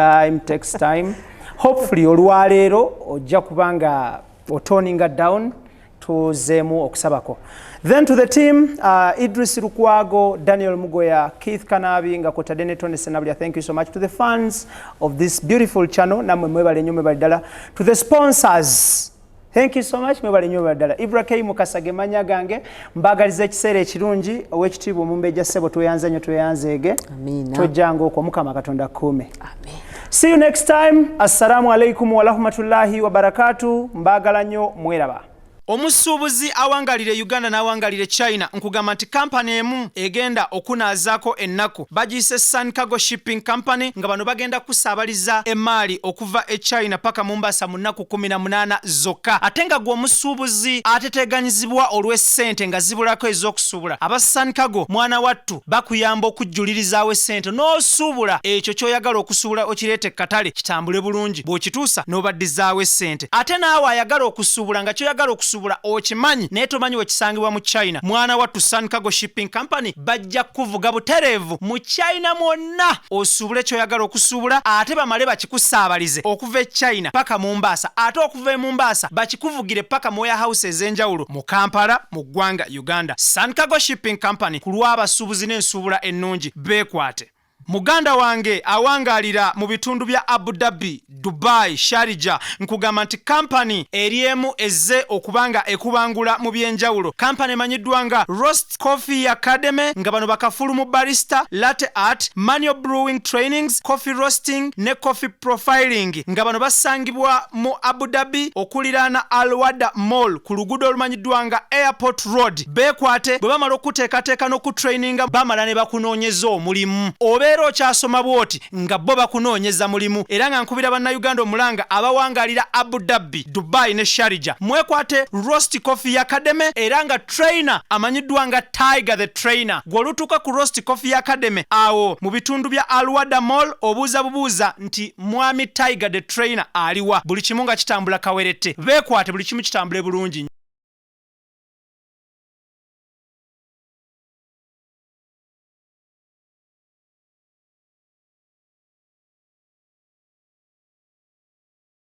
time. Hopefully olwaleero ojja kubanga otoninga down tuzeemu okusabako. Then to the team, Idris Lukwago, Daniel Mugoya, Keith Kanabi, nga kotadde ne Tony Senablia, thank you so much. To the fans of this beautiful channel, namwe mwebale nnyo mwebale ddala. To the sponsors, thank you so much, mwebale nnyo mwebale ddala. IBRAH Mukasage manya gange, mbagaliza ekiseera ekirungi, ow'ekitiibwa Omumbeja Ssebo tweyanze nnyo tweyanzeege. Amina. Tojjanga okwo Mukama Katonda akuume. Amen. See you next time. Assalamu alaikum wa rahmatullahi wa barakatuh. Mbagala nnyo mweraba. Omusuubuzi awangalire Uganda n'awangalire China nkugamba nti kampani emu egenda okunaazaako ennaku bagiyise Sun Cargo Shipping Company nga bano bagenda kusaabaliza emaali okuva e China paka Mombasa mu nnaku 18 zokka. Ate nga gwe omusuubuzi ateteganyizibwa olw'essente nga zibulako ez'okusuubula, aba Sun Cargo mwana wattu bakuyamba okujjulirizaawo essente n'osuubula ekyo ky'oyagala okusuubula okireete katale kitambule bulungi, bw'okituusa n'obaddizaawo essente. Ate naawe ayagala okusuubula nga ky'oyagala okusuubula okimanyi naye tomanyi wekisangibwa mu China, mwana wattu Sun Cargo Shipping Company bajja kuvuga butereevu mu China mwonna osuubule ky'oyagala okusuubula, ate bamale bakikusaabalize okuva e China paka Mombasa, ate okuva e Mombasa bakikuvugire paka mu warehouse ez'enjawulo mu Kampala mu ggwanga Uganda. Sun Cargo Shipping Company ku lw'abasuubuzi n'ensuubula ennungi beekwate. Muganda wange awangalira mu bitundu bya Abu Dhabi, Dubai, Sharjah, nkugamba nti company eriemu ezze okubanga ekubangula mu byenjawulo. Company emanyiddwa nga Roast Coffee Academy nga bano bakafulu mu barista, latte art, manual brewing trainings, coffee roasting ne coffee profiling nga bano basangibwa mu Abu Dhabi okuliraana Al Wada Mall ku luguudo olumanyiddwa nga Airport Road. Beekwate bwe bamala okuteekateeka n'okutraininga bamala ne bakunoonyeza omulimu. Obeera okyasoma bwoti nga bo bakunoonyeza mulimu, era nga nkubira bannayuganda omulanga abawangalira Abu Dhabi, Dubai ne Sharjah mwekwate Roast Coffee Academy, era nga trainer amanyiddwa nga Tiger the Trainer. Gw'olutuuka ku Roast Coffee Academy awo mu bitundu bya Al Wada Mall obuuza bubuuza nti mwami Tiger the Trainer aliwa, buli kimu nga kitambula kawerette. Beekwate buli kimu kitambule bulungi.